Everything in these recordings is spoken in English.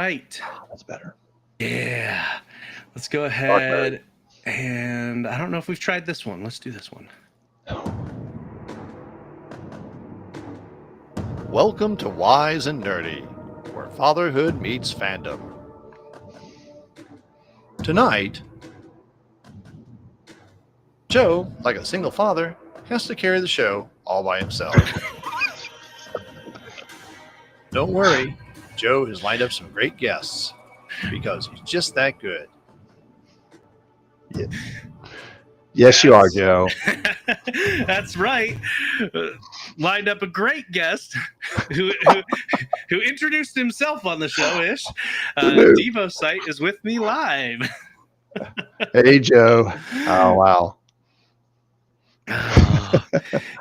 right. That's better. Yeah. Let's go ahead. And I don't know if we've tried this one. Let's do this one. Welcome to Wise and Nerdy, where fatherhood meets fandom. Tonight, Joe, like a single father, has to carry the show all by himself. Don't worry, Joe has lined up some great guests because he's just that good. Yes, you are, Joe. That's right. Lined up a great guest who introduced himself on the show. Ish. Devocite is with me live. Hey, Joe. Oh, wow.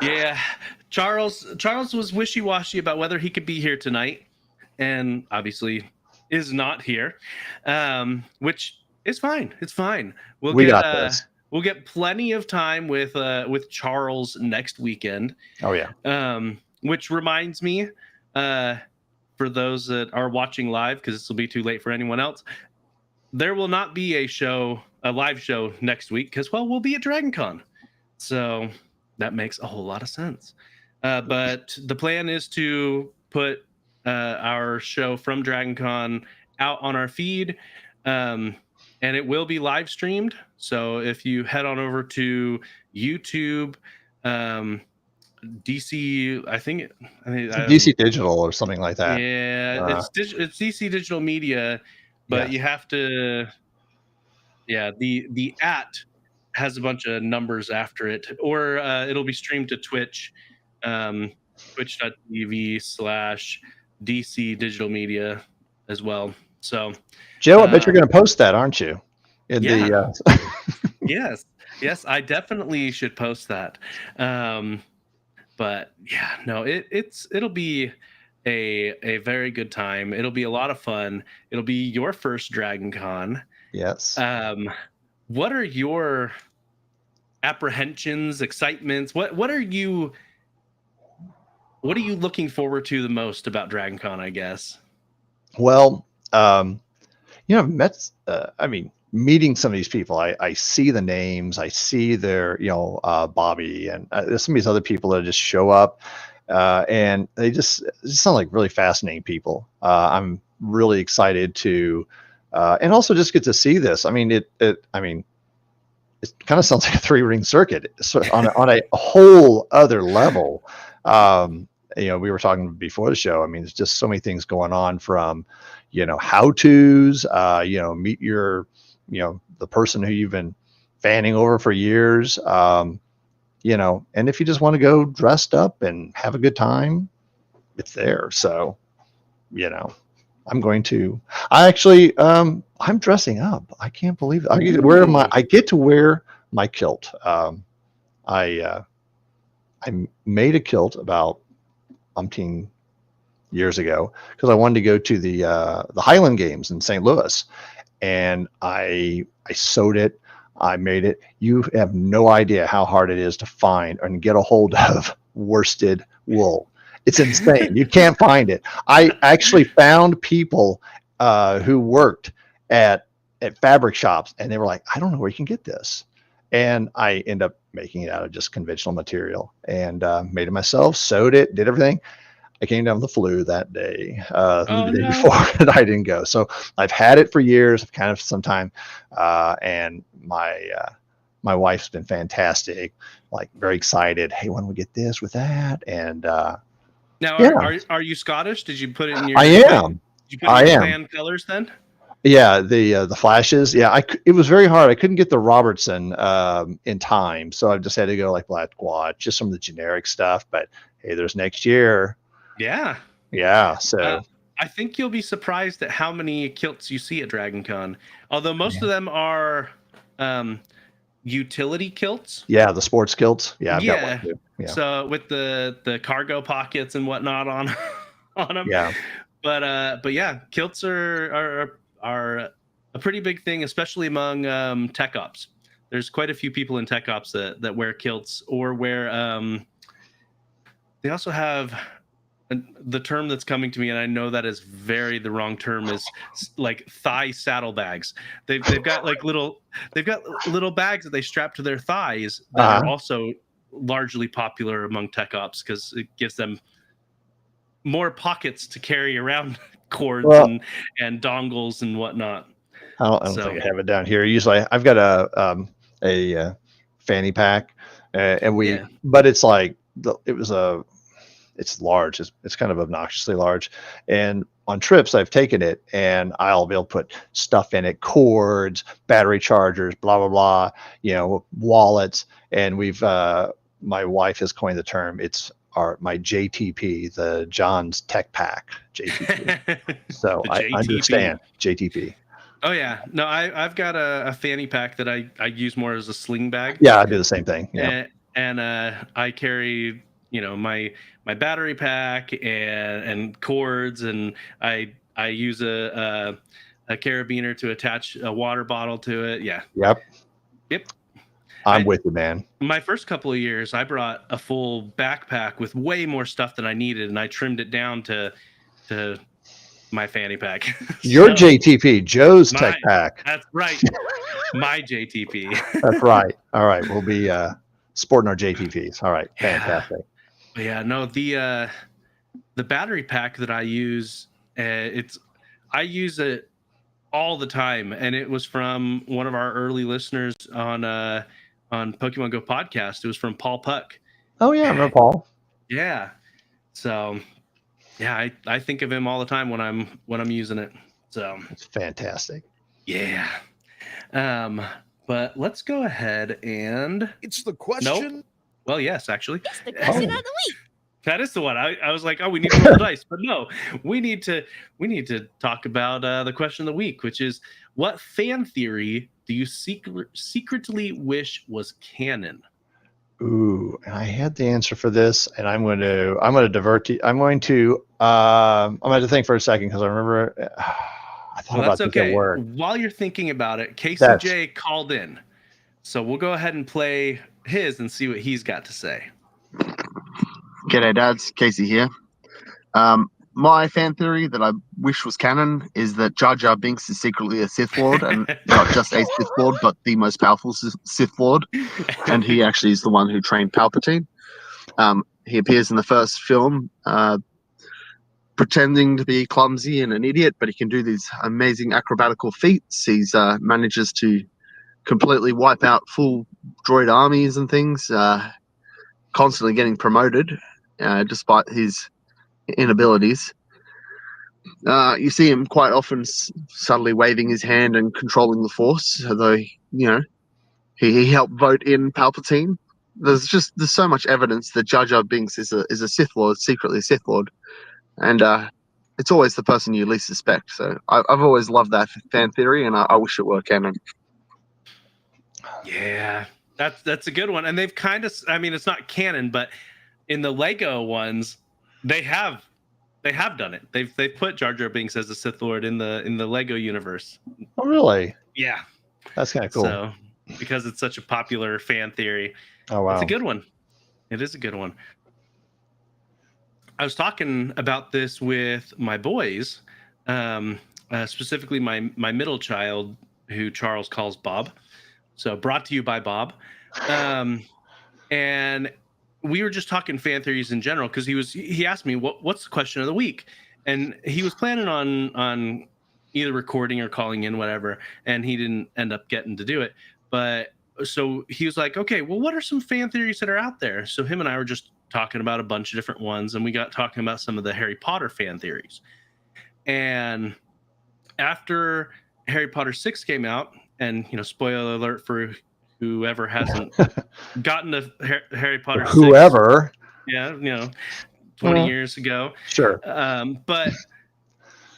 Yeah, Charles was wishy-washy about whether he could be here tonight, and obviously is not here, which is fine. It's fine. We got this. We'll get plenty of time with Charles next weekend. Oh yeah. Which reminds me, for those that are watching live, because this will be too late for anyone else, there will not be a live show next week because, well, we'll be at DragonCon. So that makes a whole lot of sense. But the plan is to put our show from DragonCon out on our feed, and it will be live streamed. So if you head on over to YouTube, DC, I think DC Digital or something like that. Yeah, it's DC Digital Media, but you have to. Yeah, the @ has a bunch of numbers after it, or it'll be streamed to Twitch, twitch.tv/DC Digital Media as well. So, Joe, I bet you're going to post that, aren't you? Yes, I definitely should post that. But yeah, no, it'll be a very good time. It'll be a lot of fun. It'll be your first DragonCon. Yes. What are your apprehensions, excitements? What are you looking forward to the most about DragonCon, I guess? Well, I've met, meeting some of these people, I see the names, I see their, Bobby, and there's some of these other people that just show up, and they just sound like really fascinating people. I'm really excited to, and also just get to see this. I mean, it kind of sounds like a 3-ring circuit on a whole other level. We were talking before the show. I mean, there's just so many things going on, from, how-tos, meet your, the person who you've been fanning over for years, and if you just want to go dressed up and have a good time, it's there. So, I'm dressing up. I can't believe it. I get to wear my kilt. I made a kilt about umpteen years ago because I wanted to go to the Highland Games in St. Louis, and I sewed it. I made it. You have no idea how hard it is to find and get a hold of worsted wool. It's insane. You can't find it. I actually found people who worked at fabric shops, and they were like, I don't know where you can get this. And I end up making it out of just conventional material, and made it myself, sewed it, did everything. I came down with the flu that day, the day before, and I didn't go. So I've had it for years, kind of sometime, and my wife's been fantastic, like very excited. Hey, when we get this with that, and now are you Scottish? Did you put it in your? I am. Did you put it in your clan colors then? Yeah, the flashes. Yeah, it was very hard. I couldn't get the Robertson in time, so I just had to go like Black Watch, just some of the generic stuff. But hey, there's next year. Yeah. So I think you'll be surprised at how many kilts you see at DragonCon. Although most of them are utility kilts. Yeah, the sports kilts. Yeah, I've got one too. Yeah. So with the cargo pockets and whatnot on them. Yeah. But yeah, kilts are a pretty big thing, especially among tech ops. There's quite a few people in tech ops that wear kilts, or wear. They also have the term that's coming to me, and I know that is very the wrong term, is like thigh saddlebags. They've got like little bags that they strap to their thighs that are also largely popular among tech ops because it gives them more pockets to carry around cords and dongles and whatnot. I don't think I have it down here. Usually, I've got a fanny pack, but it's like it's large. It's kind of obnoxiously large, and on trips I've taken it, and I'll be able to put stuff in it, cords, battery chargers, blah blah blah, wallets, and we've my wife has coined the term. It's my JTP, the John's Tech Pack JTP. So I understand JTP. Oh yeah, no, I've got a fanny pack that I use more as a sling bag. Yeah, I do the same thing. Yeah, and I carry my battery pack and cords, and I use a carabiner to attach a water bottle to it. Yeah. Yep. I'm with you, man. My first couple of years, I brought a full backpack with way more stuff than I needed, and I trimmed it down to my fanny pack. Your JTP, Joe's Tech Pack. That's right. My JTP. That's right. All right, we'll be sporting our JTPs. All right, fantastic. Yeah, no, the battery pack that I use, I use it all the time, and it was from one of our early listeners on Pokemon Go podcast. It was from Paul Puck. Oh yeah, I remember Paul. Yeah, so yeah, I think of him all the time when I'm using it. So it's fantastic. Yeah. But let's go ahead and it's the question. Nope. Well, yes, actually. It's the question of the week. That is the one. I was like, oh, we need to roll the dice, but no, we need to talk about the question of the week, which is, what fan theory do you secretly wish was canon? Ooh, and I had the answer for this, and I'm going to divert you. I'm going to have to think for a second because I remember I thought about this at work. While you're thinking about it, Casey J called in, so we'll go ahead and play his and see what he's got to say. G'day, dads. Casey here. My fan theory that I wish was canon is that Jar Jar Binks is secretly a Sith Lord, and not just a Sith Lord, but the most powerful Sith Lord. And he actually is the one who trained Palpatine. He appears in the first film pretending to be clumsy and an idiot, but he can do these amazing acrobatical feats. He manages to completely wipe out full droid armies and things, constantly getting promoted despite his inabilities. You see him quite often subtly waving his hand and controlling the Force, although he helped vote in Palpatine. There's so much evidence that Jar Jar Binks is a Sith Lord, secretly a Sith Lord, and it's always the person you least suspect. So I've always loved that fan theory, and I wish it were canon. Yeah, that's a good one. And they've kind of, I mean, it's not canon, but in the Lego ones, they have done it. They've put Jar Jar Binks as a Sith Lord in the Lego universe. Oh, really? Yeah, that's kind of cool. So because it's such a popular fan theory. Oh wow, it's a good one. It is a good one. I was talking about this with my boys, specifically my middle child, who Charles calls Bob. So brought to you by Bob. And we were just talking fan theories in general because he asked me what's the question of the week, and he was planning on either recording or calling in, whatever, and he didn't end up getting to do it. But so he was like, okay, well, what are some fan theories that are out there? So him and I were just talking about a bunch of different ones, and we got talking about some of the Harry Potter fan theories. And after Harry Potter 6 came out, and spoiler alert for whoever hasn't gotten to Harry Potter 6. Whoever. Yeah, 20 years ago. Sure. But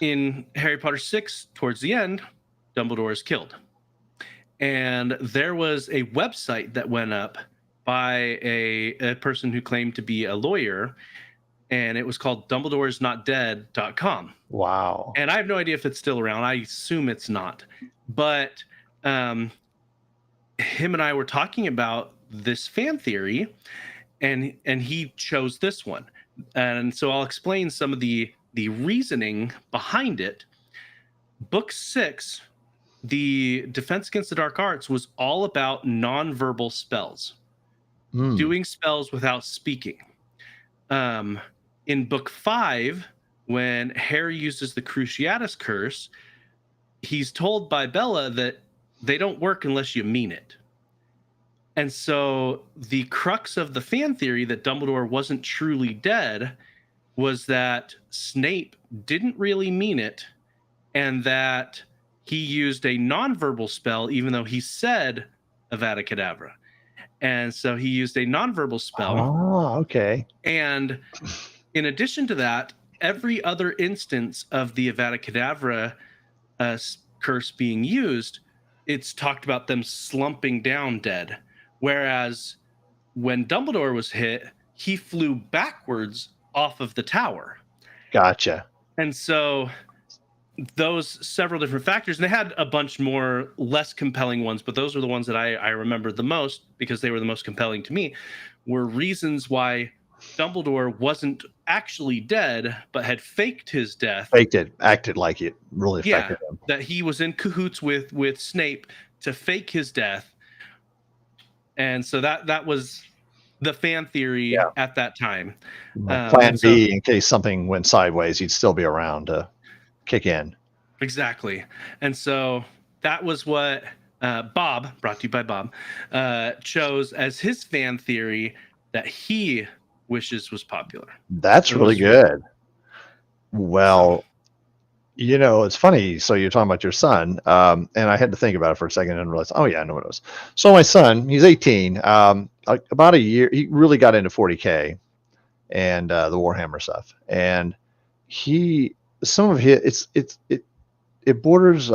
in Harry Potter 6, towards the end, Dumbledore is killed. And there was a website that went up by a person who claimed to be a lawyer, and it was called dumbledoresnotdead.com. Wow. And I have no idea if it's still around. I assume it's not. But him and I were talking about this fan theory, and he chose this one. And so I'll explain some of the reasoning behind it. Book 6, the Defense Against the Dark Arts, was all about nonverbal spells, doing spells without speaking. In book 5, when Harry uses the Cruciatus Curse, he's told by Bella that they don't work unless you mean it. And so the crux of the fan theory that Dumbledore wasn't truly dead was that Snape didn't really mean it, and that he used a nonverbal spell, even though he said Avada Kedavra. And so he used a nonverbal spell. Oh, okay. And in addition to that, every other instance of the Avada Kedavra curse being used, it's talked about them slumping down dead. Whereas when Dumbledore was hit, he flew backwards off of the tower. Gotcha. And so those several different factors, and they had a bunch more less compelling ones, but those are the ones that I remember the most because they were the most compelling to me, were reasons why Dumbledore wasn't actually dead, but had faked his death. Faked it, acted like it really affected him. That he was in cahoots with Snape to fake his death. And so that was the fan theory at that time. Plan B, in case something went sideways, he'd still be around to kick in. Exactly. And so that was what Bob, brought to you by Bob, chose as his fan theory that he wishes was popular. That's really good. Well, you know, it's funny. So you're talking about your son, and I had to think about it for a second and realize, oh yeah, I know what it was. So my son, he's 18. About a year, he really got into 40K and the Warhammer stuff, and some of his it borders.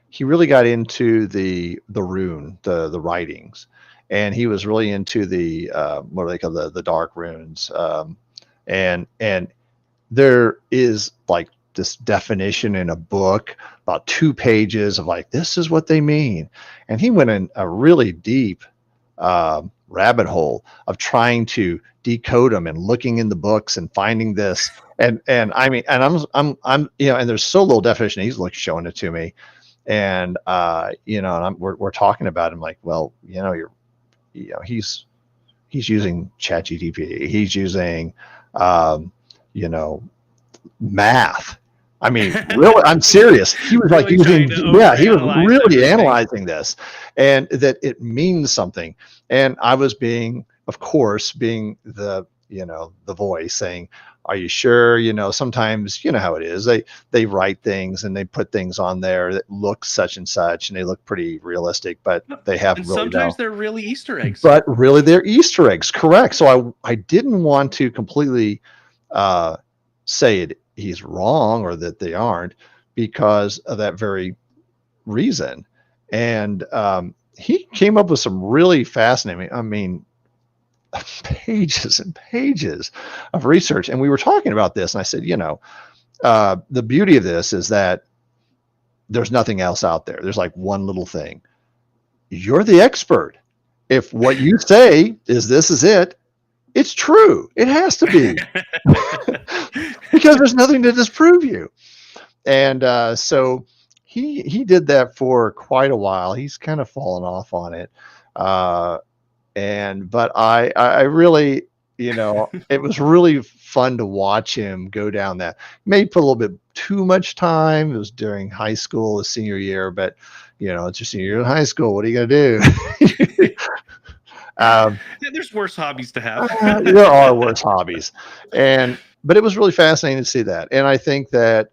He really got into the rune, the writings, and he was really into the what do they call the dark runes, and there is like this definition in a book about 2 pages of like, this is what they mean. And he went in a really deep rabbit hole of trying to decode them and looking in the books and finding this. And I mean, and I'm, you know, and there's so little definition. He's like showing it to me. And, you know, and we're talking about him like, well, you know, he's using ChatGPT. He's using, you know, math. I mean, really, I'm serious. He was like using, he was really analyzing this, and that it means something. And I was being the, you know, the voice saying, are you sure? You know, sometimes, you know how it is. They write things and they put things on there that look such and such, and they look pretty realistic, but they have and really sometimes they're really Easter eggs. But really, they're Easter eggs, correct? So I didn't want to completely say he's wrong or that they aren't, because of that very reason. And he came up with some really fascinating, I mean, pages and pages of research. And we were talking about this, and I said, you know, the beauty of this is that there's nothing else out there. There's like one little thing. You're the expert. If what you say is this is it, it's true. It has to be. Because there's nothing to disprove you. And so he did that for quite a while. He's kind of fallen off on it. But I really, you know, it was really fun to watch him go down that. Maybe put a little bit too much time. It was during high school, his senior year, but you know, it's your senior year in high school. What are you going to do? There's worse hobbies to have. There are worse hobbies. But it was really fascinating to see that. And I think that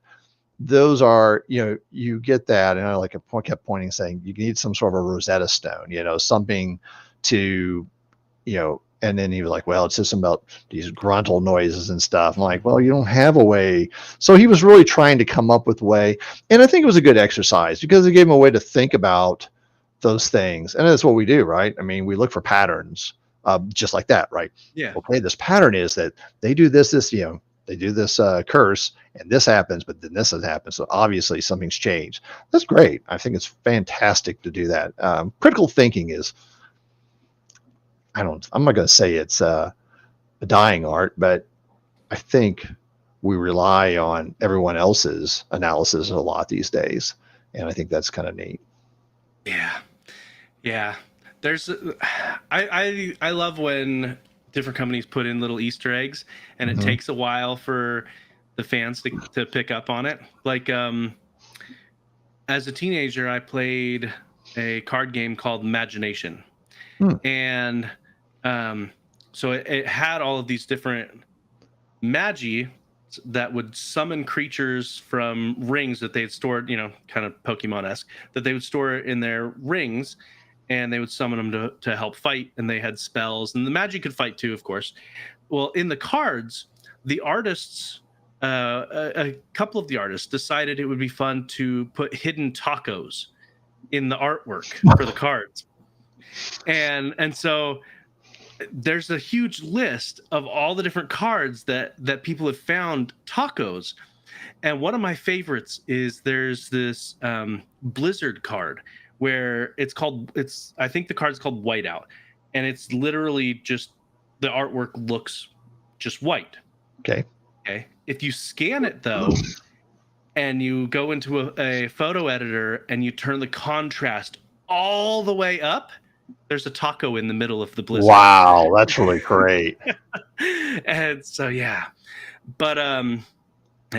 those are, you know, you get that. And I kept pointing, saying you need some sort of a Rosetta Stone, you know, something to, you know, and then he was like, well, it's just about these gruntle noises and stuff. I'm like, well, you don't have a way. So he was really trying to come up with a way. And I think it was a good exercise because it gave him a way to think about those things. And that's what we do, right? I mean, we look for patterns. Just like that, right? Yeah. Okay, this pattern is that they do this, you know, they do this curse, and this happens, but then this has happened. So obviously something's changed. That's great. I think it's fantastic to do that. Critical thinking is, I'm not going to say it's a dying art, but I think we rely on everyone else's analysis a lot these days, and I think that's kind of neat. Yeah. There's I love when different companies put in little Easter eggs, and it takes a while for the fans to pick up on it. Like as a teenager, I played a card game called Imagination. And so it had all of these different magi that would summon creatures from rings that they had stored, kind of Pokemon-esque, that they would store in their rings, and they would summon them to help fight, and they had spells, and the magi could fight too, of course. Well, in the cards, the artists, a couple of the artists decided it would be fun to put hidden tacos in the artwork for the cards. And so there's a huge list of all the different cards that people have found tacos. And one of my favorites is there's this Blizzard card where I think the card's called Whiteout, and it's literally just the artwork looks just white. Okay. If you scan it though, and you go into a photo editor and you turn the contrast all the way up, there's a taco in the middle of the Blizzard. Wow, that's really great. And so but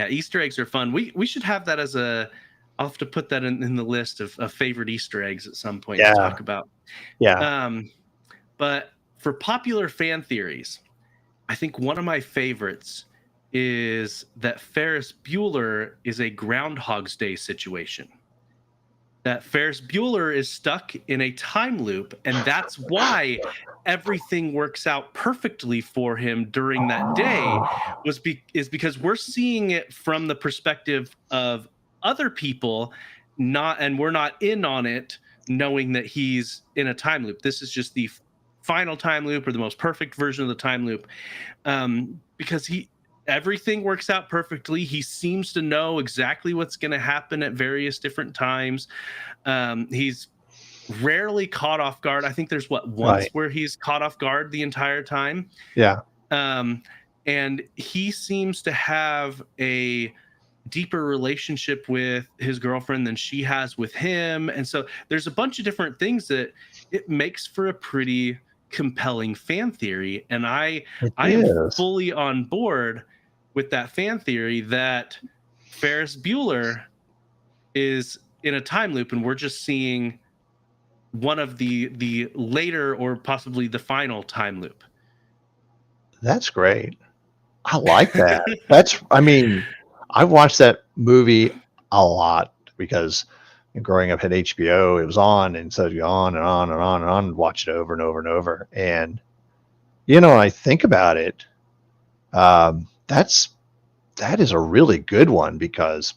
Easter eggs are fun. We should have that as I'll have to put that in the list of favorite Easter eggs at some point to talk about. But for popular fan theories, I think one of my favorites is that Ferris Bueller is a Groundhog's Day situation. That Ferris Bueller is stuck in a time loop, and that's why everything works out perfectly for him during that day, is because we're seeing it from the perspective of other people, and we're not in on it, knowing that he's in a time loop. This is just the final time loop, or the most perfect version of the time loop, because everything works out perfectly. He seems to know exactly what's going to happen at various different times. He's rarely caught off guard. I think there's once where he's caught off guard the entire time. Yeah. And he seems to have a deeper relationship with his girlfriend than she has with him. And so there's a bunch of different things that it makes for a pretty compelling fan theory. And I am fully on board with that fan theory that Ferris Bueller is in a time loop, and we're just seeing one of the later or possibly the final time loop. That's great. I like that. I watched that movie a lot because growing up at HBO, it was on, and so you on and on and on and on, and watch it over and over and over. And I think about it, that is a really good one, because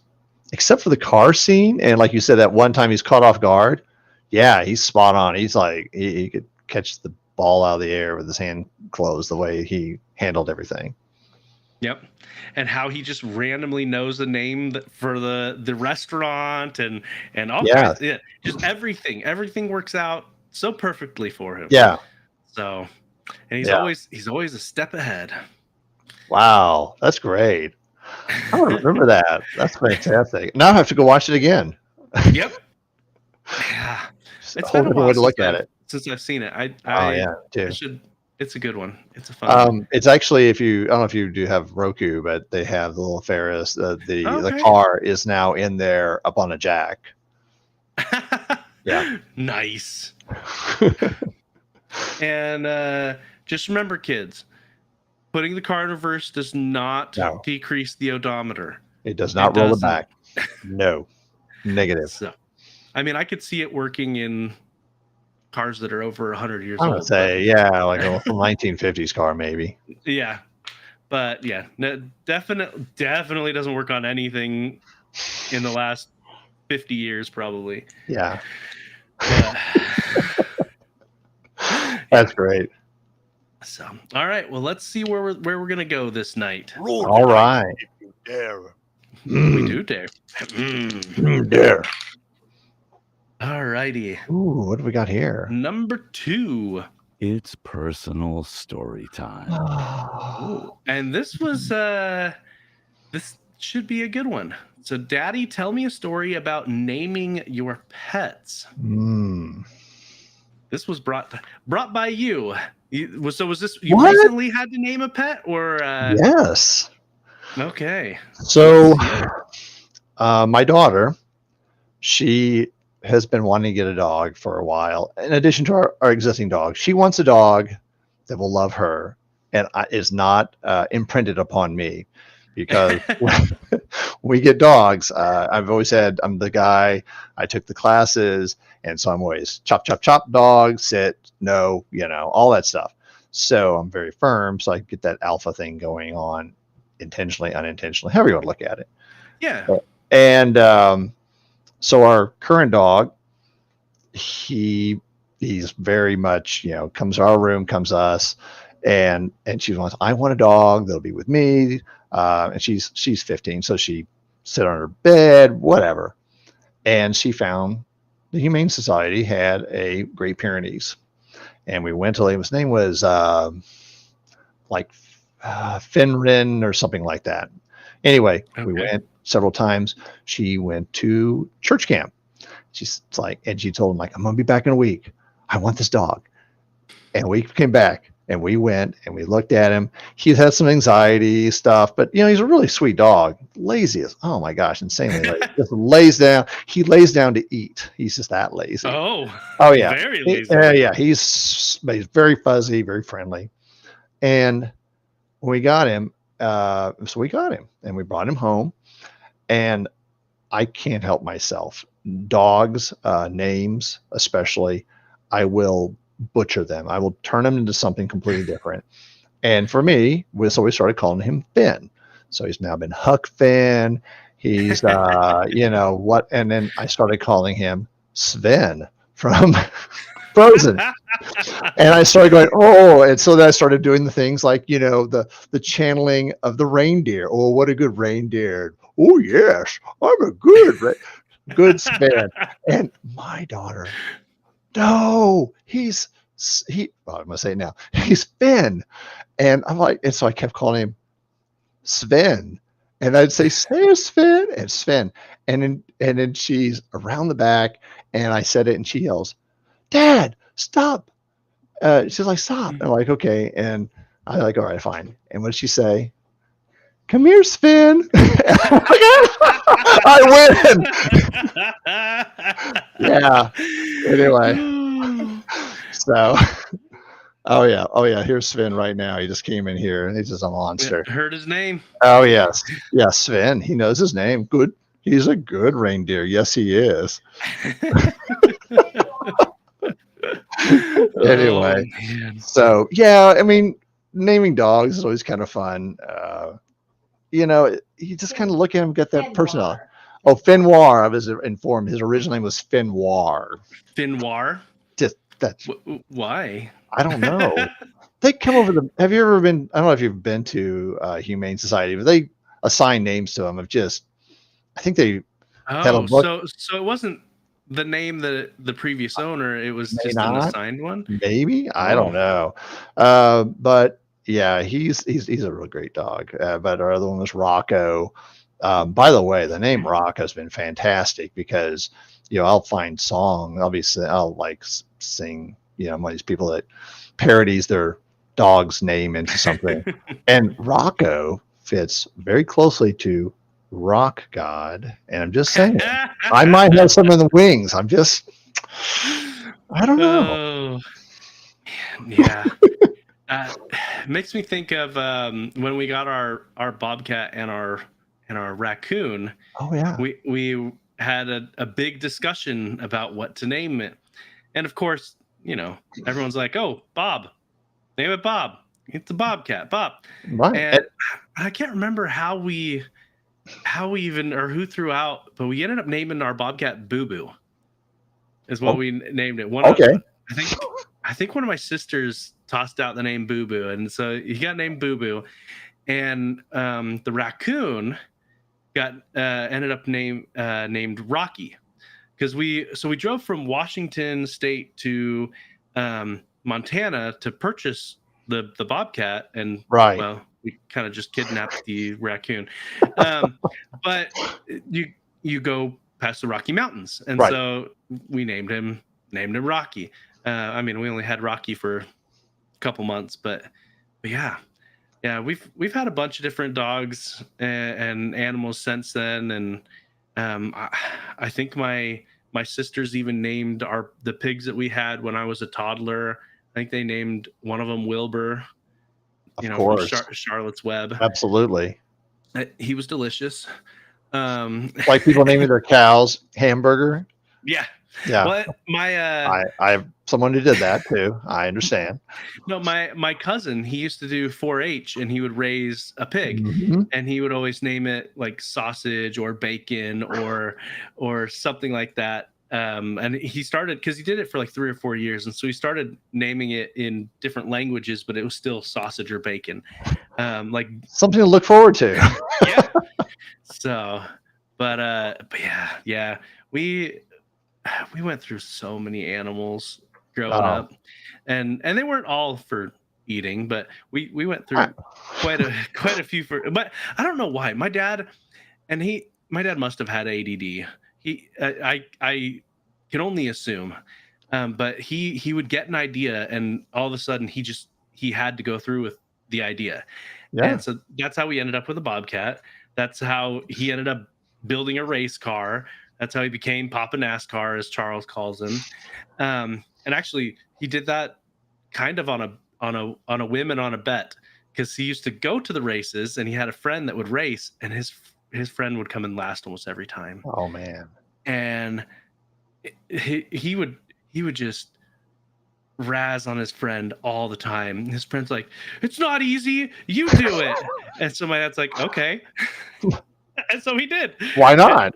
except for the car scene, and like you said, that one time he's caught off guard, he's spot on. He's like he could catch the ball out of the air with his hand closed, the way he handled everything. Yep. And how he just randomly knows the name for the restaurant and all kinds. Yeah, just everything works out so perfectly for him. Yeah. So, and he's always a step ahead. Wow, that's great. I don't remember that. That's fantastic. Now I have to go watch it again. Yep. Yeah. It's been a while way to look at it since I've seen it. It's a good one. It's a fun one. It's actually, I don't know if you do have Roku, but they have the little Ferris. The car is now in there up on a jack. Yeah. Nice. And just remember, kids, putting the car in reverse does not decrease the odometer. It does not roll it back. No. Negative. So, I could see it working in cars that are over 100 years old. I would say, like a 1950s car, maybe. Yeah. But definitely doesn't work on anything in the last 50 years, probably. Yeah. That's great. So, all right. Well, let's see where we're gonna go this night. All right. Dare. We do dare. Dare. All righty. Ooh, what do we got here? Number 2. It's personal story time. Ooh, and this was this should be a good one. So, Daddy, tell me a story about naming your pets. This was brought by you. So was this you What? recently had to name a pet, or Yes. okay? So, Let's hear my daughter, she has been wanting to get a dog for a while. In addition to our existing dog, she wants a dog that will love her and is not imprinted upon me, because when we get dogs, I've always said I'm the guy. I took the classes, and so I'm always chop, chop, chop, dog, sit, no, all that stuff. So I'm very firm, so I get that alpha thing going on, intentionally, unintentionally, however you want to look at it. Yeah. And so our current dog, he's very much, comes to our room, comes to us, and she wants, I want a dog that'll be with me. And she's 15, so she sit on her bed, whatever. And she found the Humane Society had a Great Pyrenees, and we went to his name was Finrin or something like that. Anyway, we went several times. She went to church camp. She's like, and she told him, like, I'm gonna be back in a week. I want this dog. And we came back, and we went and we looked at him. He had some anxiety stuff, but he's a really sweet dog. Lazy as, oh my gosh, insanely lazy. Just lays down. He lays down to eat. He's just that lazy. Oh yeah, very lazy. Yeah, he's very fuzzy, very friendly. And when we got him, so we got him and we brought him home, and I can't help myself. Dogs, names especially, I will butcher them. I will turn them into something completely different. And for me, so we started calling him Finn. So he's now been Huck Finn. He's what? And then I started calling him Sven from Frozen. And I started going, oh, and so then I started doing the things like, the channeling of the reindeer. Oh, what a good reindeer. Oh, yes, I'm a good Sven. And my daughter, no, I'm gonna say it now. He's Finn. And I'm like, and so I kept calling him Sven. And I'd say, say Sven, and Sven. And then she's around the back, and I said it, and she yells, Dad, stop. She's like, stop. And I'm like, okay. And I'm like, all right, fine. And what did she say? Come here, Sven. I win. Yeah. Anyway. So, oh yeah. Here's Sven right now. He just came in here, and he's just a monster. Heard his name. Oh yes, Sven. He knows his name. Good. He's a good reindeer. Yes, he is. Anyway, so yeah, I mean, naming dogs is always kind of fun. You just kind of look at him, get that personality. Oh, Finoir. I was informed his original name was Finoir. Finoir. Just that's why. I don't know. They come over the. Have you ever been? I don't know if you've been to Humane Society, but they assign names to them. I think they. Oh, so it wasn't the name that the previous owner. It was just an assigned one. Maybe I don't know, but yeah, he's a real great dog. But our other one was Rocco. By the way, the name Rocco has been fantastic because I'll find song. Obviously, I'll like sing. One of these people that parodies their dog's name into something, and Rocco fits very closely to Rock God. And I'm just saying, I might have some in the wings. I don't know. Yeah. Makes me think of when we got our bobcat and our raccoon. Oh yeah. We had a big discussion about what to name it, and of course, everyone's like, "Oh, Bob, name it Bob. It's a bobcat, Bob." Right. And I can't remember how we even or who threw out, but we ended up naming our bobcat Boo Boo. Is what we named it. I think one of my sisters tossed out the name Boo Boo, and so he got named Boo Boo, and the raccoon got ended up named Rocky, because we drove from Washington State to Montana to purchase the bobcat, and Right. well, we kind of just kidnapped the raccoon. But you go past the Rocky Mountains, and Right. so we named him Rocky. I mean, we only had Rocky for a couple months, but yeah, we've had a bunch of different dogs and animals since then, and I think my sisters even named the pigs that we had when I was a toddler. I think they named one of them Wilbur, Of from course. Charlotte's Web. Absolutely. He was delicious. Like people naming their cows Hamburger. Yeah. Yeah. Well, my I have someone who did that too. I understand. no, my cousin, he used to do 4-H, and he would raise a pig, Mhm. and he would always name it like Sausage or Bacon or something like that. And he started, because he did it for like 3 or 4 years, and so he started naming it in different languages, but it was still Sausage or Bacon. Like Something to look forward to. yeah. So, but yeah, we went through so many animals growing up, and they weren't all for eating, but we went through quite a few but I don't know why. My dad must have had ADD. I can only assume, but he would get an idea, and all of a sudden he had to go through with the idea. Yeah. And so that's how we ended up with a bobcat. That's how he ended up building a race car. That's how he became Papa NASCAR, as Charles calls him. And actually, he did that kind of on a whim and on a bet, because he used to go to the races, and he had a friend that would race, and his friend would come in last almost every time. Oh man. And he would just razz on his friend all the time. His friend's like, "It's not easy, you do it." And so my dad's like, "Okay." And so he did. Why not?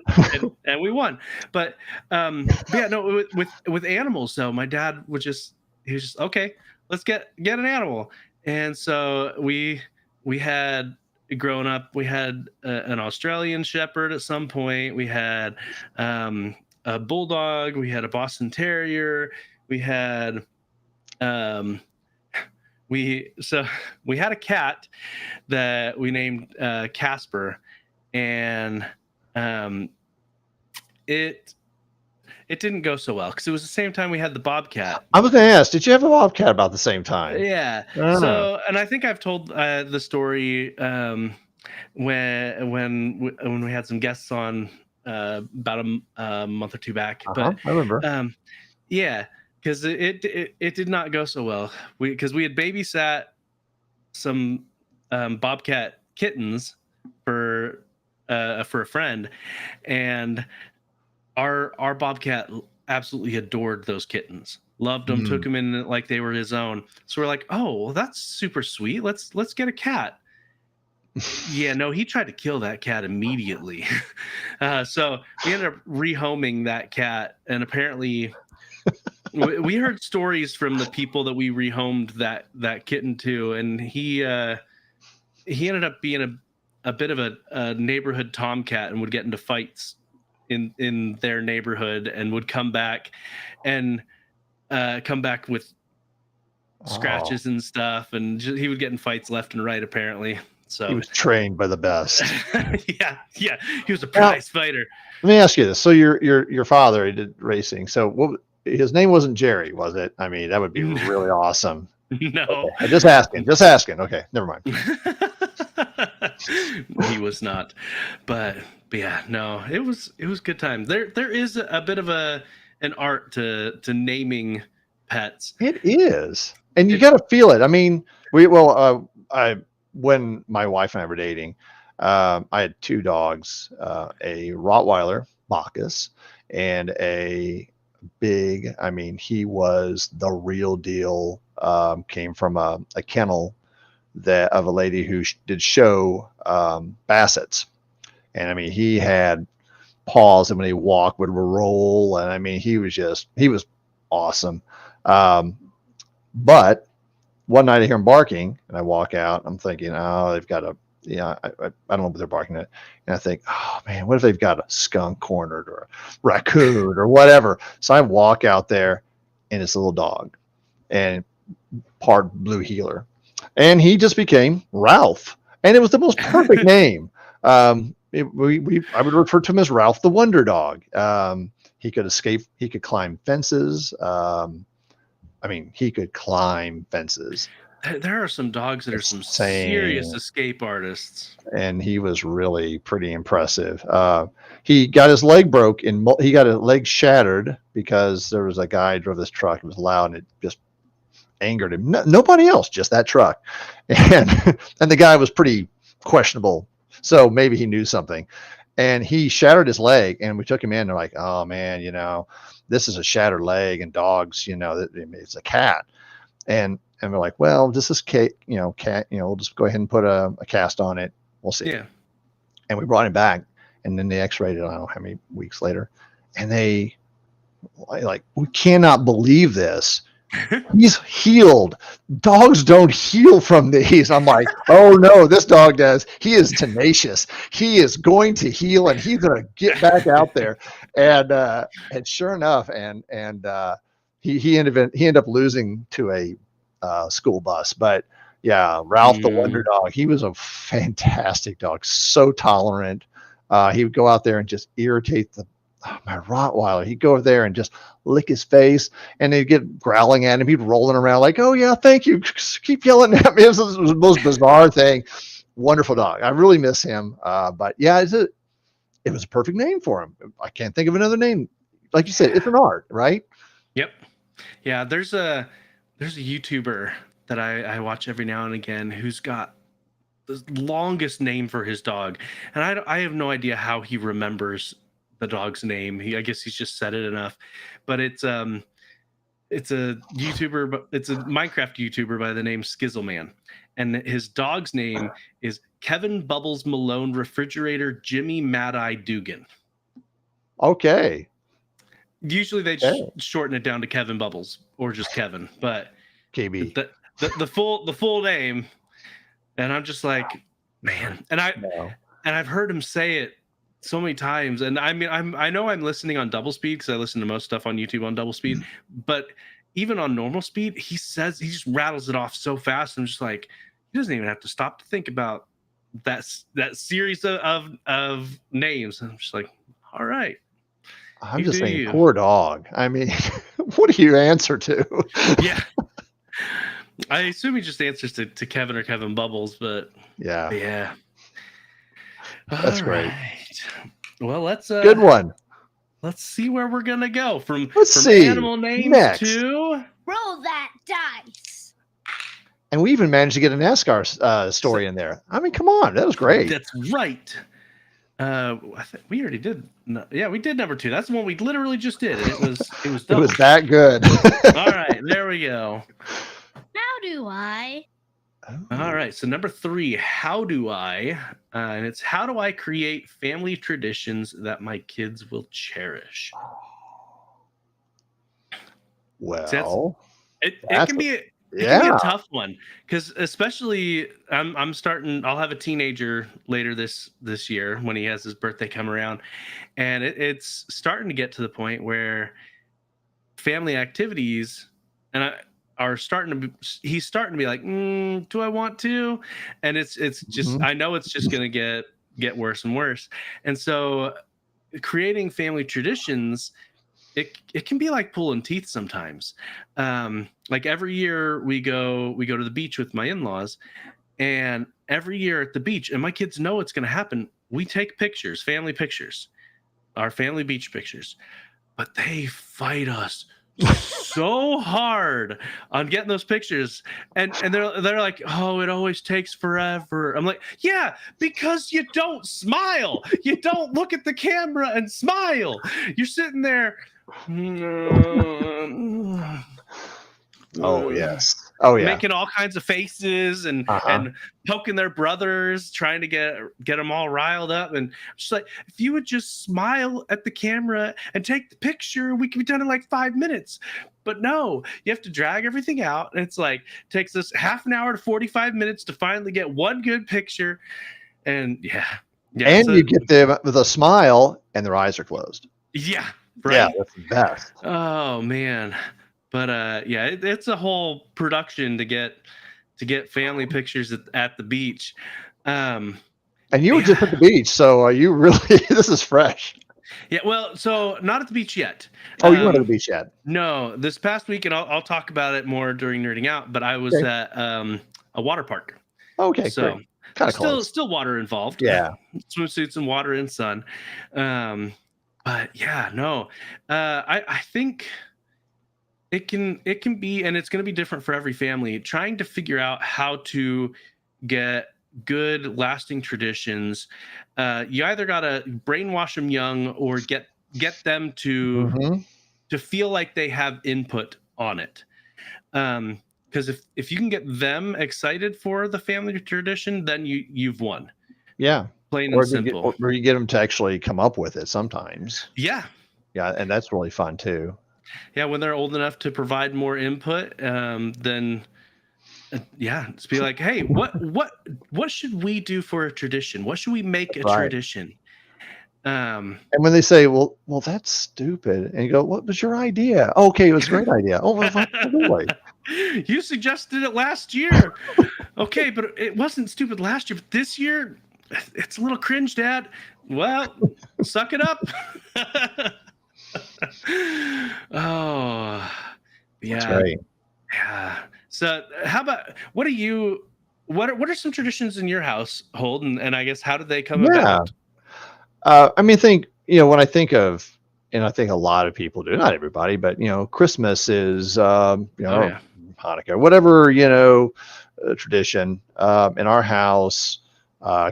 And we won. But yeah, no, with animals though, my dad he was just okay, let's get an animal. And so we had, growing up, we had an Australian Shepherd at some point. We had a bulldog. We had a Boston Terrier. We had we had a cat that we named Casper, and it didn't go so well, because it was the same time we had the bobcat. I was going to ask, did you have a bobcat about the same time? Yeah. So, and I think I've told the story when we had some guests on about a month or two back. But I remember. yeah, because it did not go so well. Because we had babysat some bobcat kittens for a friend, and our bobcat absolutely adored those kittens, loved them, took them in like they were his own. So we're like, oh, well, that's super sweet, let's get a cat. Yeah, no, he tried to kill that cat immediately. So we ended up rehoming that cat, and apparently we heard stories from the people that we rehomed that kitten to, and he ended up being a bit of a neighborhood tomcat, and would get into fights in their neighborhood, and would come back with scratches and stuff, and he would get in fights left and right, apparently. So He was trained by the best. yeah, he was a prize fighter. Let me ask you this. So your father, he did racing. So his name wasn't Jerry, was it? I mean, that would be really awesome. No. Okay. Just asking. Okay, never mind. He was not. But yeah, no, it was good time. There is a bit of an art to naming pets. It is. And you got to feel it. I mean, when my wife and I were dating, I had 2 dogs, a Rottweiler, Bacchus, and a big, I mean, he was the real deal, came from a kennel of a lady who did show Bassets. And I mean, he had paws, and when he walked would roll. And I mean, he was awesome. But one night I hear him barking, and I walk out. I'm thinking, oh, they've got I don't know what they're barking at. And I think, oh man, what if they've got a skunk cornered or a raccoon or whatever? So I walk out there, and it's a little dog, and part blue heeler, and he just became Ralph, and it was the most perfect name. I would refer to him as Ralph the Wonder Dog. He could escape. He could climb fences. He could climb fences. There are some dogs that are some serious escape artists, and he was really pretty impressive. He got his leg broke he got his leg shattered because there was a guy who drove this truck. It was loud and it just angered him. Nobody else, just that truck. And the guy was pretty questionable. So maybe he knew something. And he shattered his leg, and we took him in. They're like, oh man, this is a shattered leg, and dogs, it's a cat. And we're like, well, this is cat, we'll just go ahead and put a cast on it. We'll see. Yeah. And we brought him back, and then they x-rayed it, I don't know how many weeks later. And they we cannot believe this. He's healed. Dogs don't heal from these. I'm like, oh no, this dog does. He is tenacious. He is going to heal, and he's going to get back out there. And sure enough, he ended up losing to a school bus. But yeah, Ralph the Wonder Dog. He was a fantastic dog. So tolerant. He would go out there and just irritate my Rottweiler. He'd go over there and just lick his face, and they'd get growling at him. He'd rolling around like, oh yeah, thank you. Just keep yelling at me. It was the most bizarre thing. Wonderful dog. I really miss him. But yeah, it was a perfect name for him. I can't think of another name. Like you said, it's an art, right? Yep. Yeah, there's a YouTuber that I watch every now and again who's got the longest name for his dog, and I have no idea how he remembers the dog's name. I guess he's just said it enough, but it's a YouTuber, but it's a Minecraft YouTuber by the name Skizzleman, and his dog's name is Kevin Bubbles Malone Refrigerator Jimmy Mad Eye Dugan. Okay. Usually they shorten it down to Kevin Bubbles or just Kevin, but KB. The full name, and I'm just like, man, and I've heard him say it so many times, and I mean, I know I'm listening on double speed because I listen to most stuff on YouTube on double speed, but even on normal speed, he just rattles it off so fast. I'm just like, he doesn't even have to stop to think about that series of names. I'm just like, all right. I'm just saying, poor dog. I mean, what do you answer to? Yeah. I assume he just answers to Kevin or Kevin Bubbles, but yeah. That's great. Right. Well, let's good one. Let's see where we're gonna go from see. Animal names Next. To roll that dice. And we even managed to get a NASCAR story in there. I mean, come on, that was great. That's right. We already did. Yeah, we did number 2. That's the one we literally just did. It was it was that good. All right, there we go. How do I? All right, so number 3, how do I? And it's how do I create family traditions that my kids will cherish? Well, it can be a tough one, because especially I'm starting. I'll have a teenager later this year when he has his birthday come around, and it's starting to get to the point where family activities are starting to. He's starting to be like, do I want to? And it's just I know it's just going to get worse and worse, and so creating family traditions. It can be like pulling teeth sometimes. Like every year we go to the beach with my in-laws, and every year at the beach, and my kids know it's going to happen. We take pictures, family pictures, our family beach pictures, but they fight us so hard on getting those pictures, and they're like, oh, it always takes forever. I'm like, yeah, because you don't smile, you don't look at the camera and smile. You're sitting there. Oh yeah, making all kinds of faces and poking their brothers, trying to get them all riled up. And just like, if you would just smile at the camera and take the picture, we could be done in like 5 minutes. But no, you have to drag everything out, and it's like takes us half an hour to 45 minutes to finally get one good picture. And and you get them with a smile and their eyes are closed. Yeah. Right? Yeah, that's the best. Oh man, But yeah, it's a whole production to get family pictures at the beach. And you were just at the beach, so are you really? This is fresh. Yeah, well, so not at the beach yet. Oh, you weren't at the beach yet? No, this past week, and I'll talk about it more during Nerding Out, but I was at a water park. Okay, so great. Kind of close. Still water involved. Yeah. Swimsuits and water and sun. But yeah, no. I think it can be, and it's going to be different for every family, trying to figure out how to get good lasting traditions. You either got to brainwash them young or get them to feel like they have input on it. Because if you can get them excited for the family tradition, then you've won. Yeah. Plain and simple. Or you get them to actually come up with it sometimes. Yeah. Yeah, and that's really fun too. Yeah, when they're old enough to provide more input, then just be like, hey, what should we do for a tradition? What should we make a tradition? And when they say, well, that's stupid, and you go, what was your idea? Oh, okay, it was a great idea. Oh, well, really? You suggested it last year. Okay, but it wasn't stupid last year, but this year it's a little cringe, Dad. Well, suck it up. Oh, yeah. That's right. Yeah. So how about what are some traditions in your household, and I guess how did they come about? I mean, when I think of, and I think a lot of people do, not everybody, but Christmas is Hanukkah, whatever, tradition. In our house,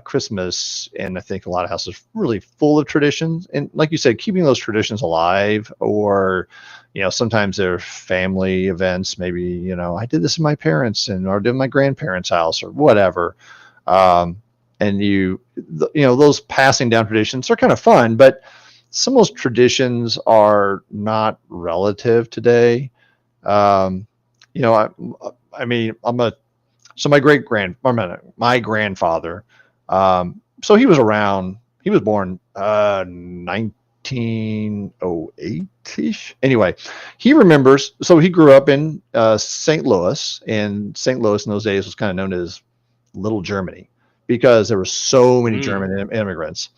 Christmas, and I think a lot of houses, really full of traditions, and like you said, keeping those traditions alive, or sometimes they're family events. Maybe I did this in my parents or did my grandparents' house or whatever. And those passing down traditions are kind of fun, but some of those traditions are not relative today. My grandfather, so he was around, he was born 1908-ish. Anyway, he remembers, so he grew up in St. Louis, and St. Louis in those days was kind of known as Little Germany, because there were so many German immigrants.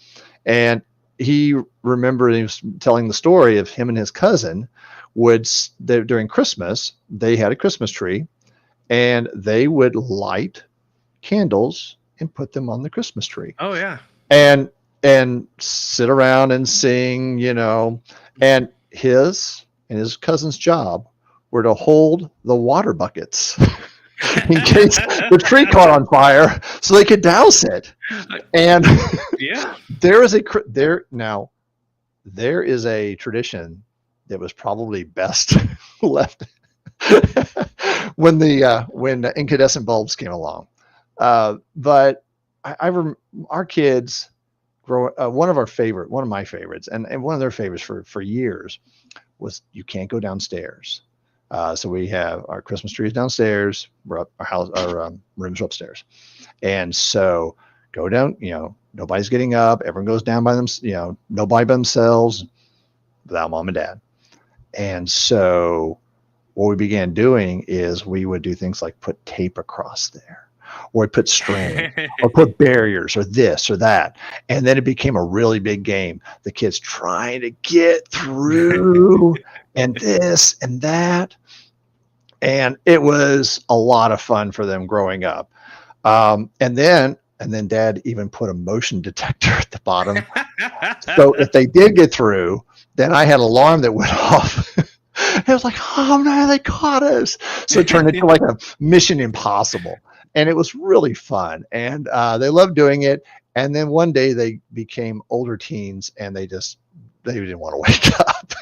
And he remembered, he was telling the story of him and his cousin during Christmas, they had a Christmas tree, and they would light candles and put them on the Christmas tree. Oh yeah. And sit around and sing, and his cousin's job were to hold the water buckets in case the tree caught on fire, so they could douse it. And yeah, there is a tradition that was probably best left when the incandescent bulbs came along. But our kids one of my favorites, and one of their favorites for years, was you can't go downstairs. So we have our Christmas trees downstairs. We're up, our rooms are upstairs, and so go down. Nobody's getting up. Everyone goes down by them. Nobody by themselves, without mom and dad. And so what we began doing is we would do things like put tape across there, or put string, or put barriers, or this or that. And then it became a really big game. The kids trying to get through and this and that. And it was a lot of fun for them growing up. And then Dad even put a motion detector at the bottom. So if they did get through, then I had an alarm that went off. It was like, oh no, they caught us. So it turned into like a Mission Impossible. And it was really fun. And they loved doing it. And then one day they became older teens, and they didn't want to wake up.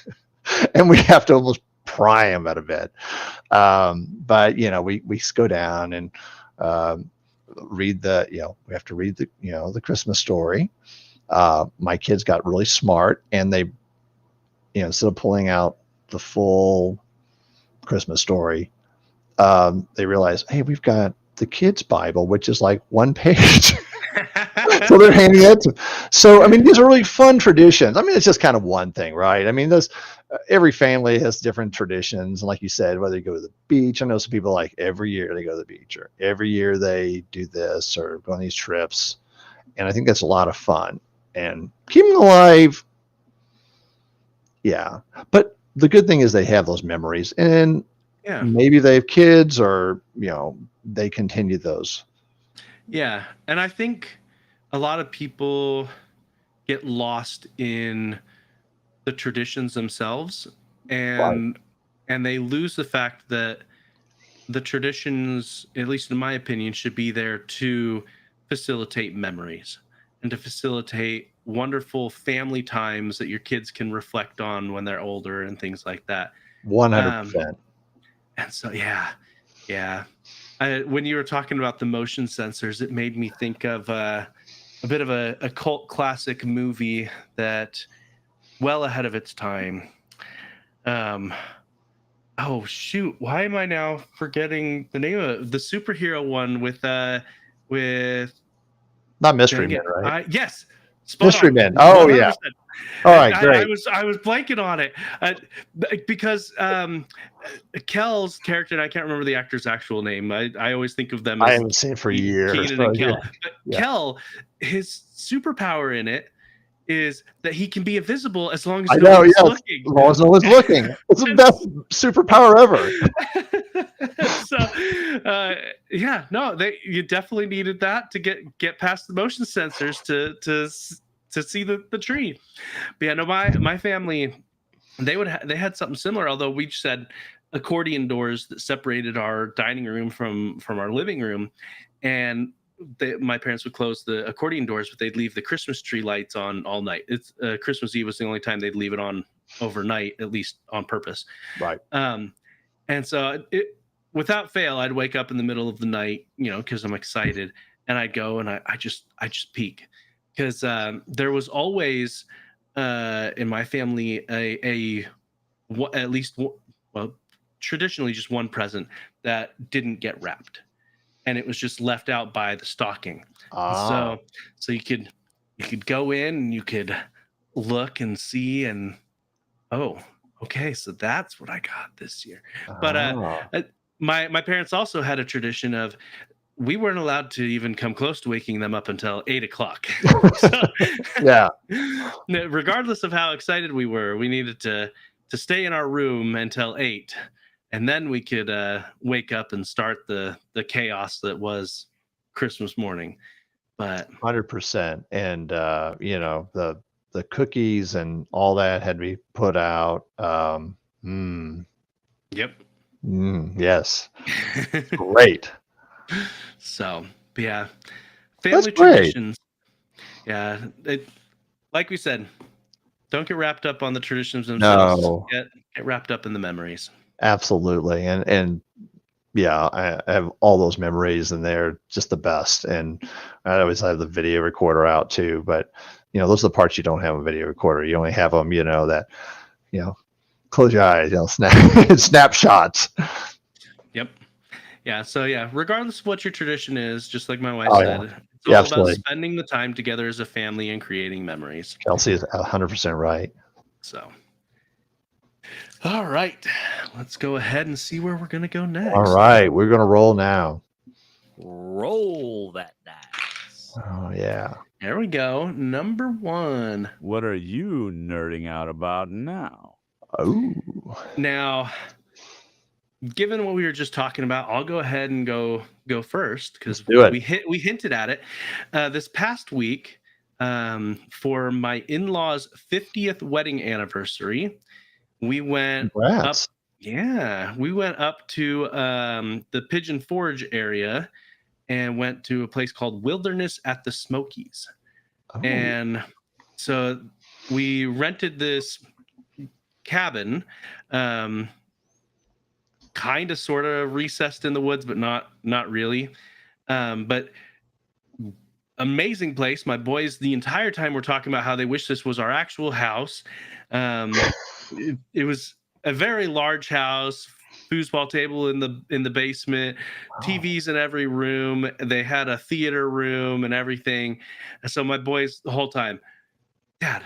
And we have to almost pry them out of bed. But we go down and read we have to read the Christmas story. My kids got really smart, and they, instead of pulling out the full Christmas story, they realized, hey, we've got the kids' Bible, which is like one page. So So they're handing it to. So, I mean, these are really fun traditions. I mean, it's just kind of one thing, right? I mean, every family has different traditions. And like you said, whether you go to the beach, I know some people like every year they go to the beach, or every year they do this or go on these trips. And I think that's a lot of fun. And keep them alive. Yeah. But the good thing is they have those memories. And maybe they have kids, or, they continue those. Yeah. And I think a lot of people get lost in the traditions themselves, and they lose the fact that the traditions, at least in my opinion, should be there to facilitate memories and to facilitate wonderful family times that your kids can reflect on when they're older and things like that. 100%. And so, when you were talking about the motion sensors, it made me think of a bit of a cult classic movie that well ahead of its time. Oh shoot, why am I now forgetting the name of the superhero one with not Mystery Men, right? Yes, Mystery Men. Oh 100%. Yeah. All right, great. I was blanking on it because Kel's character, and I can't remember the actor's actual name. I always think of them as I haven't seen it for years. Kenan and Kel. But Kel, his superpower in it is that he can be invisible as long as no one's looking. As long as no one's looking. It's the best superpower ever. So, you definitely needed that to get past the motion sensors to see the tree. But yeah, no, my family, they had something similar, although we just had accordion doors that separated our dining room from our living room, and my parents would close the accordion doors, but they'd leave the Christmas tree lights on all night. It's Christmas Eve was the only time they'd leave it on overnight, at least on purpose. Right. And so without fail, I'd wake up in the middle of the night, because I'm excited, and I'd go and I just peek. Because there was always in my family traditionally just one present that didn't get wrapped, and it was just left out by the stocking. So you could go in and you could look and see, and okay, so that's what I got this year. But my parents also had a tradition of, we weren't allowed to even come close to waking them up until 8:00. Yeah. Regardless of how excited we were, we needed to stay in our room until 8, and then we could wake up and start the chaos that was Christmas morning. But 100%, and the cookies and all that had to be put out. Yep. Yes. Great. So, yeah, family traditions. Yeah, like we said, don't get wrapped up on the traditions themselves. No. Get wrapped up in the memories. Absolutely, and yeah, I have all those memories, and they're just the best. And I always have the video recorder out too. But those are the parts you don't have a video recorder. You only have them, close your eyes, snapshots. Yep. Yeah. So regardless of what your tradition is, just like my wife said, it's all about spending the time together as a family and creating memories. Kelsey is 100% right. So, all right, let's go ahead and see where we're gonna go next. All right, we're gonna roll now. Roll that dice. Oh yeah. There we go. Number 1. What are you nerding out about now? Oh. Now, given what we were just talking about, I'll go ahead and go first, because we hinted at it this past week for my in-laws' 50th wedding anniversary. We went up. Yeah, we went up to the Pigeon Forge area and went to a place called Wilderness at the Smokies. Oh. And so we rented this cabin, kind of sort of recessed in the woods, but not really. But amazing place. My boys the entire time were talking about how they wish this was our actual house. It was a very large house, foosball table in the basement, TVs in every room. They had a theater room and everything. And so my boys the whole time, Dad,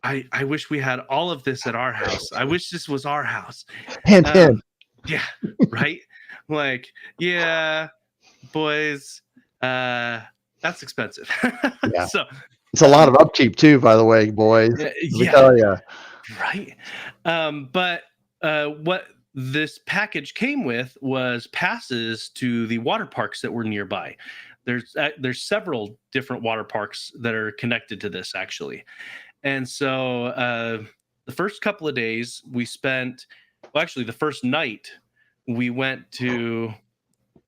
I wish we had all of this at our house. I wish this was our house. Hint, hint. Yeah, right. Like, yeah, boys, that's expensive. Yeah. So It's a lot of upkeep too, by the way, boys. yeah, Tell ya. right. But what this package came with was passes to the water parks that were nearby. There's several different water parks that are connected to this actually, and so the first couple of days we spent. Well, actually, the first night we went to.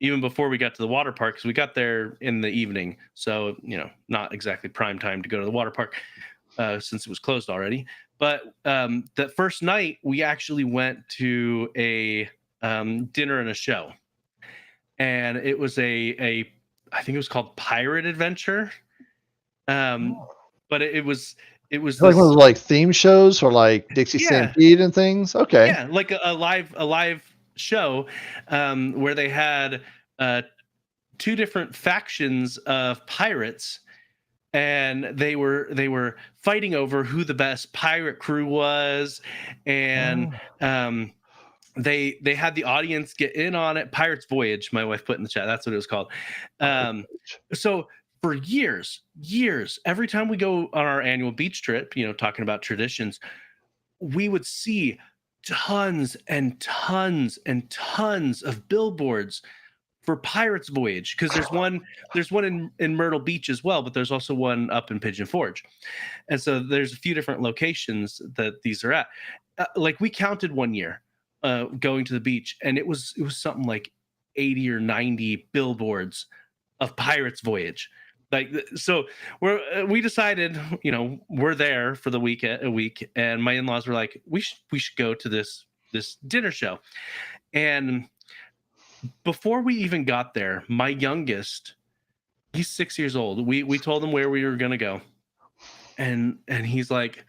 Even before we got to the water park, because we got there in the evening, so not exactly prime time to go to the water park since it was closed already. But that first night, we actually went to a dinner and a show, and it was I think it was called Pirate Adventure, but it was like one of those like theme shows or like Dixie Stampede and things. Okay, yeah, like a live show where they had two different factions of pirates, and they were fighting over who the best pirate crew was, and they had the audience get in on it. Pirate's Voyage, my wife put in the chat, that's what it was called. So for years, every time we go on our annual beach trip, talking about traditions, we would see tons and tons and tons of billboards for Pirate's Voyage, because there's one in Myrtle Beach as well, but there's also one up in Pigeon Forge, and so there's a few different locations that these are at. Like we counted one year going to the beach, and it was something like 80 or 90 billboards of Pirate's Voyage. Like, so we decided, we're there for a week, and my in-laws were like, we should go to this dinner show. And before we even got there, my youngest, he's 6 years old. We told him where we were gonna go, and he's like,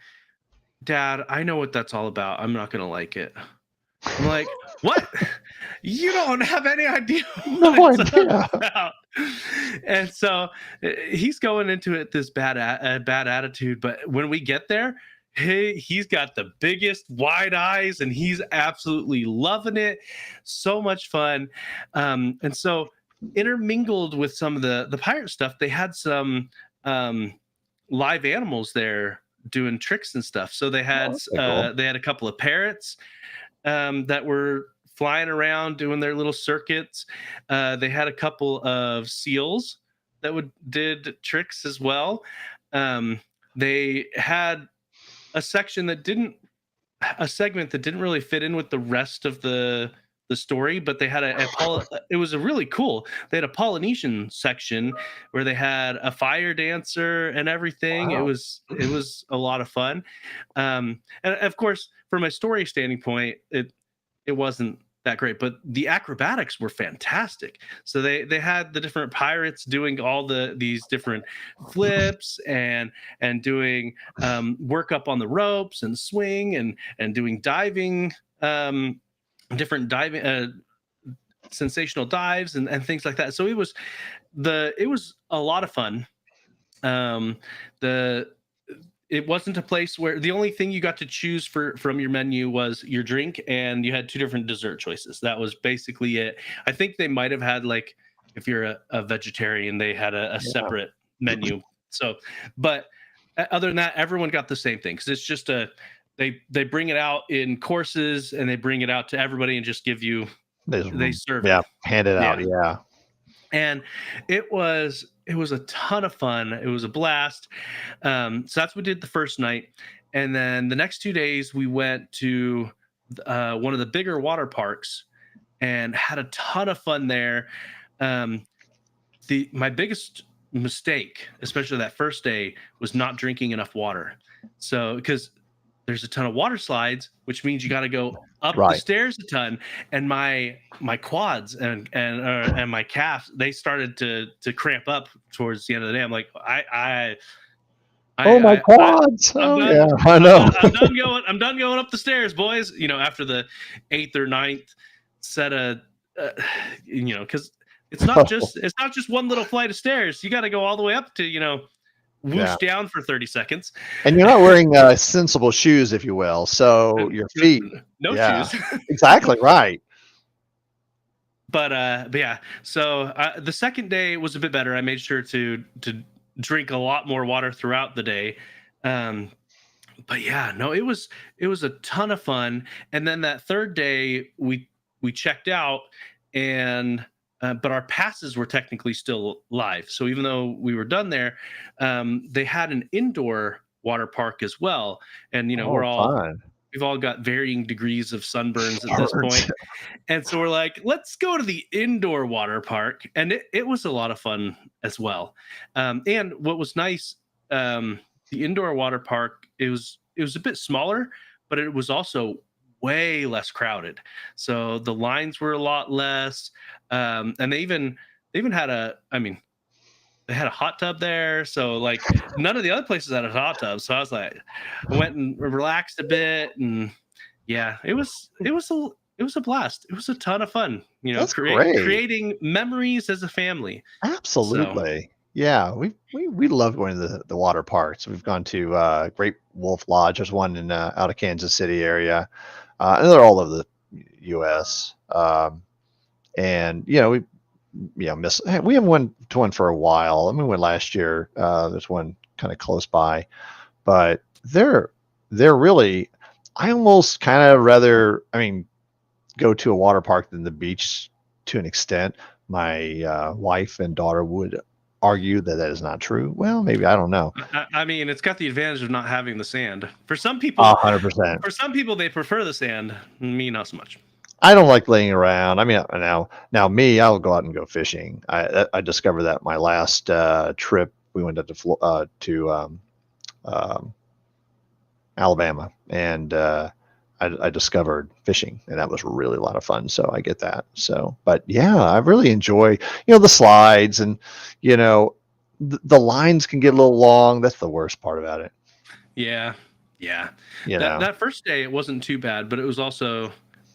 Dad, I know what that's all about. I'm not gonna like it. I'm like, what? You don't have any idea what it's about. And so he's going into it this bad attitude, but when we get there, he's got the biggest wide eyes and he's absolutely loving it. So much fun. And so intermingled with some of the pirate stuff, they had some live animals there doing tricks and stuff. So they had cool. They had a couple of parrots that were flying around doing their little circuits. They had a couple of seals that did tricks as well. They had a segment that didn't really fit in with the rest of the story, but they had it was a really cool. They had a Polynesian section where they had a fire dancer and everything. Wow. It was a lot of fun. And of course, from a story standing point, it wasn't that great, but the acrobatics were fantastic. So they had the different pirates doing all these different flips and doing work up on the ropes and swing and doing diving, different diving sensational dives and things like that. So it was a lot of fun. It wasn't a place where the only thing you got to choose from your menu was your drink, and you had two different dessert choices. That was basically it. I think they might have had, like, if you're a vegetarian, they had a separate menu. So, but other than that, everyone got the same thing, because it's just they bring it out in courses and they bring it out to everybody and just give you they serve it. Hand it out. Yeah. And it was a ton of fun. It was a blast. So that's what we did the first night. And then the next 2 days, we went to one of the bigger water parks and had a ton of fun there. My biggest mistake, especially that first day, was not drinking enough water. So, because there's a ton of water slides, which means you got to go up the stairs a ton, and my quads and my calves, they started to cramp up towards the end of the day. I'm like, my quads! I know. I'm done going up the stairs, boys. After the 8th or 9th set a, because it's not just one little flight of stairs. You got to go all the way up to whoosh down for 30 seconds. And you're not wearing sensible shoes, if you will. So your feet, no shoes. Exactly right. But yeah. So the second day was a bit better. I made sure to drink a lot more water throughout the day. But yeah, no, it was a ton of fun. And then that third day we checked out, and but our passes were technically still live. So even though we were done there, they had an indoor water park as well. And we've all got varying degrees of sunburns at this point. And so we're like, let's go to the indoor water park. And it was a lot of fun as well. And what was nice, the indoor water park, it was a bit smaller, but it was also way less crowded. So the lines were a lot less. And they even had they had a hot tub there. So like none of the other places had a hot tub. So I was like, I went and relaxed a bit, and yeah, it was a blast. It was a ton of fun, creating memories as a family. Absolutely. So, yeah, we love going to the water parks. We've gone to Great Wolf Lodge. There's one in out of Kansas City area, and they're all over the U.S. And we haven't went to one for a while. I mean, we went last year. There's one kind of close by, but they're really. I almost kind of rather. I mean, go to a water park than the beach to an extent. My wife and daughter would argue that is not true. Well, maybe, I don't know. I mean, it's got the advantage of not having the sand. For some people, 100%. For some people, they prefer the sand. Me, not so much. I don't like laying around. I mean, now me, I'll go out and go fishing. I discovered that my last trip, we went to Alabama, and I discovered fishing, and that was really a lot of fun. So I get that. So, but yeah, I really enjoy, the slides, and, the lines can get a little long. That's the worst part about it. Yeah. Yeah. That first day, it wasn't too bad, but it was also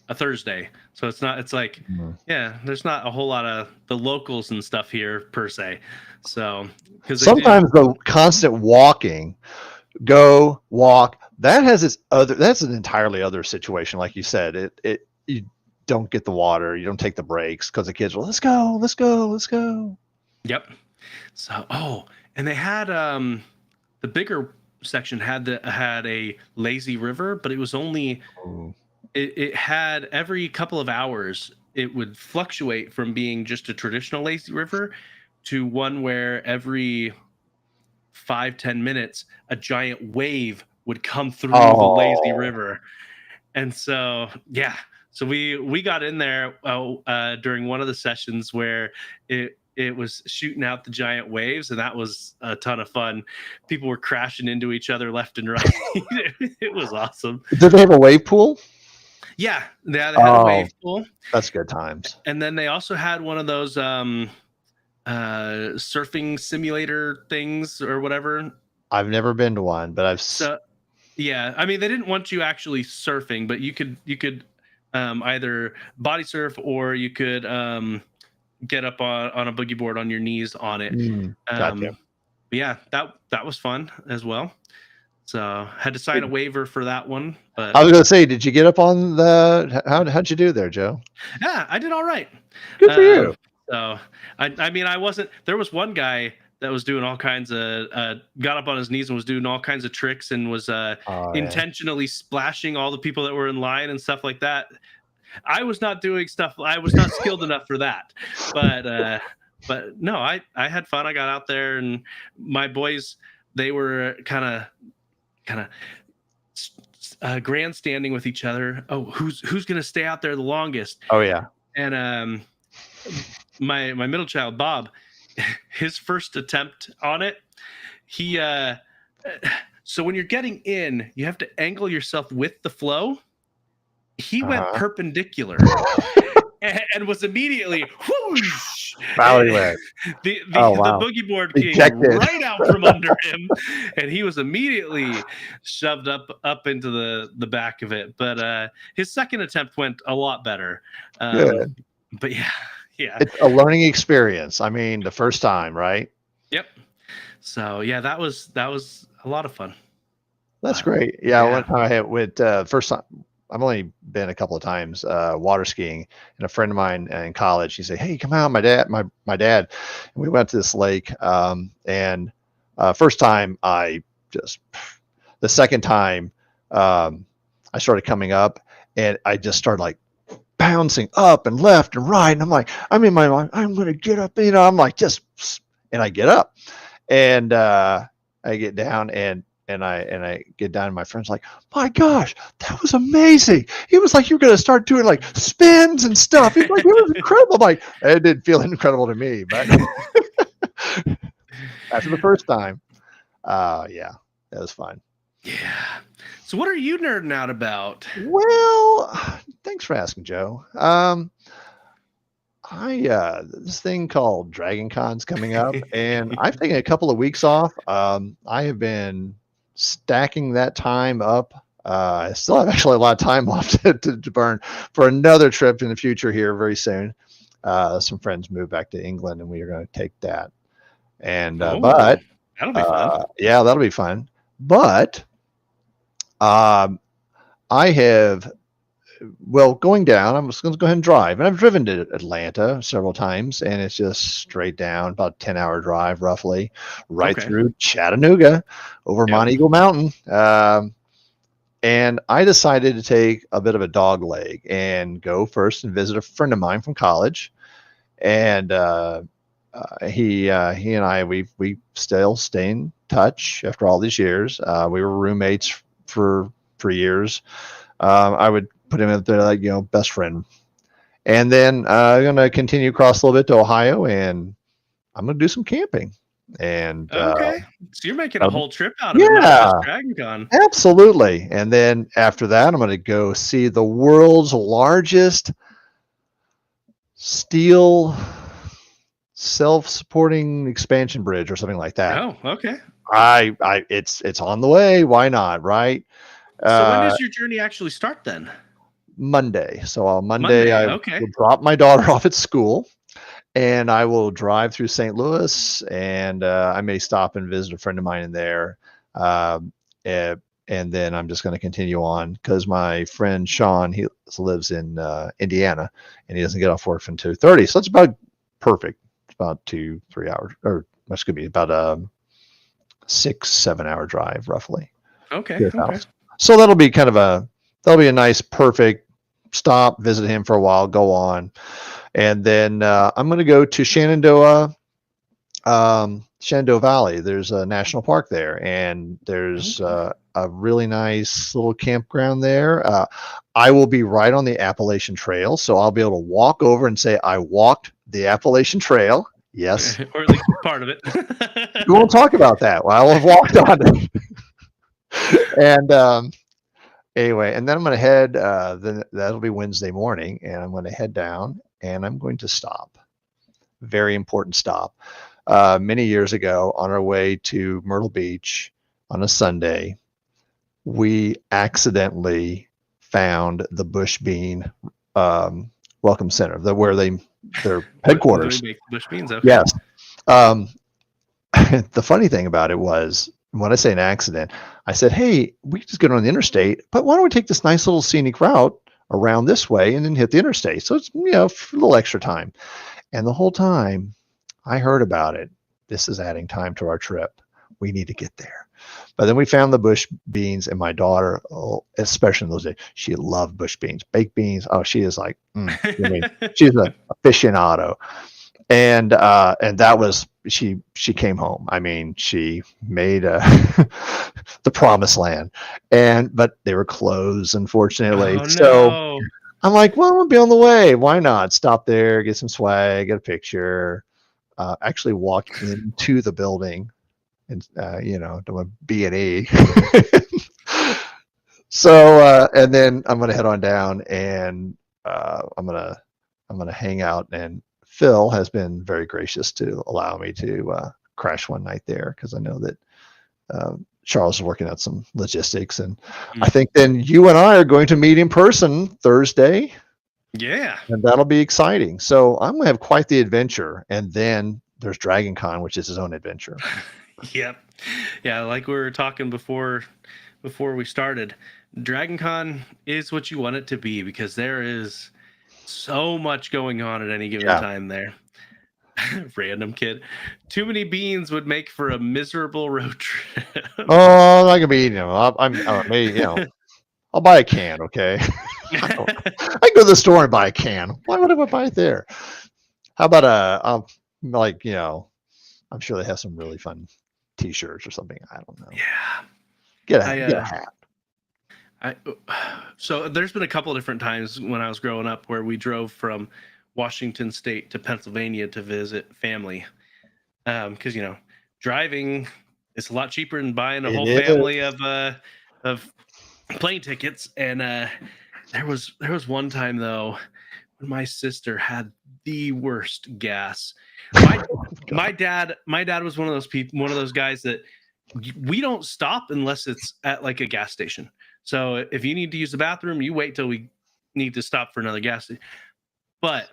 a Thursday. So it's like, there's not a whole lot of the locals and stuff here per se. So, because sometimes the constant walking, go walk, that's an entirely other situation. Like you said, you don't get the water, you don't take the breaks, because the kids will, let's go. Yep. So, and they had the bigger section had a lazy river, but it was only it had every couple of hours it would fluctuate from being just a traditional lazy river to one where every 5-10 minutes a giant wave would come through the lazy river. And so we got in there during one of the sessions where it was shooting out the giant waves, and that was a ton of fun. People were crashing into each other left and right. It was awesome. Did they have a wave pool? Yeah, they had a wave pool. That's good times. And then they also had one of those surfing simulator things or whatever. I've never been to one, but yeah, I mean, they didn't want you actually surfing, but you could either body surf, or you could get up on a boogie board on your knees on it. Gotcha. Yeah, that was fun as well. So had to sign a waiver for that one. But I was going to say, did you get up on how'd you do there, Joe? Yeah, I did all right. Good for you. So I mean, there was one guy that was doing all kinds of got up on his knees and was doing all kinds of tricks, and was intentionally splashing all the people that were in line and stuff like that. I was not doing stuff. I was not skilled enough for that. But no, I had fun. I got out there, and my boys, they were kind of grandstanding with each other. Oh, who's going to stay out there the longest? Oh yeah. And my middle child, Bob, his first attempt on it, he so when you're getting in, you have to angle yourself with the flow. He went perpendicular. and was immediately whoosh, Out he went. the Oh, wow. boogie board came Ejected. right out from under him, and he was immediately shoved up into the back of it. But his second attempt went a lot better. Good. But yeah. It's a learning experience. I mean, the first time, right? Yep. So yeah, that was a lot of fun. That's great. Yeah, Yeah. one time I had with first time. I've only been a couple of times water skiing, and a friend of mine in college, he said, "Hey, come out, my dad." And we went to this lake, and first time the second time I started coming up, and I just started like bouncing up and left and right, and I'm like, I'm in my mind, I'm gonna get up, I'm like and I get up, and I get down, and I get down, and my friend's like, "My gosh, that was amazing!" He was like, "You're gonna start doing like spins and stuff." He's like, "It was incredible." I'm like, it didn't feel incredible to me, but after the first time, yeah, that was fun. Yeah. So what are you nerding out about? Well, thanks for asking, Joe. This thing called Dragon Con's coming up, and I've taken a couple of weeks off. I have been stacking that time up. I still have actually a lot of time left to burn for another trip in the future here very soon. Some friends moved back to England, and we are going to take that. And but that'll be fun. Yeah, that'll be fun. But I have. Well, going down, I'm just going to go ahead and drive. And I've driven to Atlanta several times, and it's just straight down, about a 10-hour drive roughly, right through Chattanooga over Mont Eagle Mountain. And I decided to take a bit of a dog leg and go first and visit a friend of mine from college. And he and I, we still stay in touch after all these years. We were roommates for years. I would put him out there like, best friend. And then I'm going to continue across a little bit to Ohio, and I'm going to do some camping. And okay, so you're making a whole trip out of it, yeah, not just Dragon Con. Absolutely. And then after that, I'm going to go see the world's largest steel self-supporting expansion bridge or something like that. Oh, okay. It's on the way. Why not? Right. So when does your journey actually start then? Monday. So on Monday, I will okay. drop my daughter off at school, and I will drive through St. Louis, and I may stop and visit a friend of mine in there. And then I'm just going to continue on because my friend Sean, he lives in Indiana, and he doesn't get off work until 2:30. So it's about perfect. It's about 2-3 hours, or that's going to be about a 6-7 hour drive roughly. Okay. So that'll be a nice, perfect stop, visit him for a while, go on. And then I'm going to go to Shenandoah Valley. There's a national park there, and there's a really nice little campground there. I will be right on the Appalachian Trail, so I'll be able to walk over and say I walked the Appalachian Trail. Yes. Or at least part of it. We won't talk about that. Well, I will have walked on it. And anyway, and then I'm going to head, then that'll be Wednesday morning, and I'm going to head down, and I'm going to stop. Very important stop. Many years ago, on our way to Myrtle Beach on a Sunday, we accidentally found the Bush Bean Welcome Center, their headquarters. They make Bush Beans, okay. Yes. The funny thing about it was, when I say an accident, I said, "Hey, we just get on the interstate, but why don't we take this nice little scenic route around this way and then hit the interstate?" So it's, for a little extra time. And the whole time I heard about it, this is adding time to our trip. We need to get there. But then we found the Bush Beans, and my daughter, especially in those days, she loved Bush Beans, baked beans. Oh, she is like, she's an aficionado. And that was, she came home. I mean, she made the promised land, but they were closed, unfortunately. Oh, no. So I'm like, well, I'm gonna be on the way. Why not stop there, get some swag, get a picture, actually walk into the building and, do a B&E. So, and then I'm going to head on down, and I'm going to I'm going to hang out. And Phil has been very gracious to allow me to crash one night there, because I know that Charles is working out some logistics. And I think then you and I are going to meet in person Thursday. Yeah. And that'll be exciting. So I'm going to have quite the adventure. And then there's Dragon Con, which is his own adventure. Yep. Yeah, like we were talking before we started, Dragon Con is what you want it to be, because there is so much going on at any given time there. Random kid. Too many beans would make for a miserable road trip. Oh, that could be, I'll buy a can, okay? I can go to the store and buy a can. Why would I buy it there? How about I'm sure they have some really fun T-shirts or something. I don't know. Yeah. Get a hat. So there's been a couple of different times when I was growing up where we drove from Washington State to Pennsylvania to visit family. Because driving is a lot cheaper than buying a whole family of plane tickets. And there was one time though when my sister had the worst gas. My dad was one of those guys that we don't stop unless it's at like a gas station. So if you need to use the bathroom, you wait till we need to stop for another gas station. But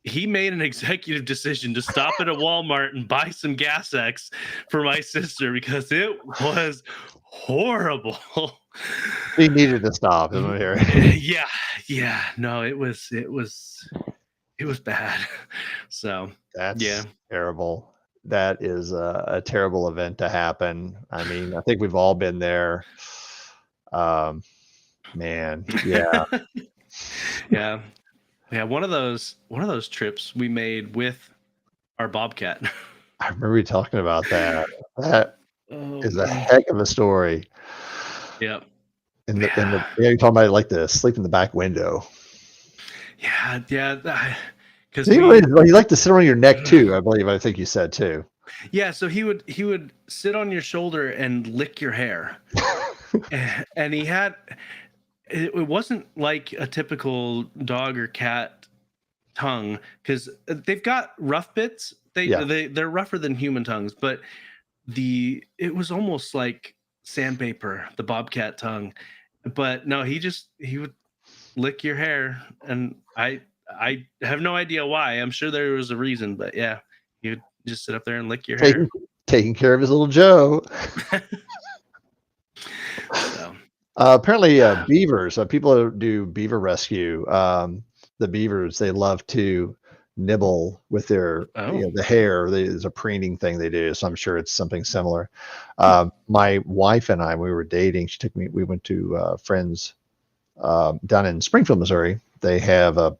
he made an executive decision to stop at a Walmart and buy some Gas X for my sister because it was horrible. He needed to stop. Yeah. No, it was bad. So that's terrible. That is a terrible event to happen. I mean, I think we've all been there. Man, yeah. Yeah, one of those trips we made with our Bobcat. I remember you talking about that. That is a heck of a story. Yep. You're talking about like the sleep in the back window. Yeah. Because he liked to sit on your neck too, I believe. I think you said too. Yeah, so he would sit on your shoulder and lick your hair. And he had, it wasn't like a typical dog or cat tongue, because they've got rough bits. They're rougher than human tongues, but it was almost like sandpaper, the Bobcat tongue. But no, he would lick your hair, and I have no idea why. I'm sure there was a reason, but yeah, he would just sit up there and lick your hair. Taking care of his little Joe. So. Apparently, beavers, people who do beaver rescue, the beavers, they love to nibble with their the hair. There's a preening thing they do, so I'm sure it's something similar. My wife and I, when we were dating, we went to friends down in Springfield, Missouri. They have a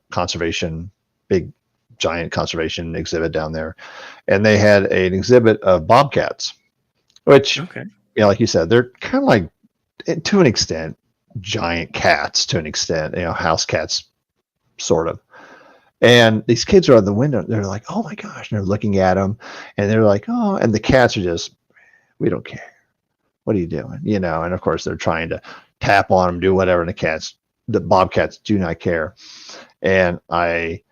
big giant conservation exhibit down there, and they had an exhibit of bobcats, which like you said, they're kind of like, to an extent, giant cats, to an extent, house cats, sort of. And these kids are at the window. They're like, oh my gosh. And they're looking at them, and they're like, oh, and the cats are just, we don't care. What are you doing? And of course they're trying to tap on them, do whatever. And the bobcats do not care. And I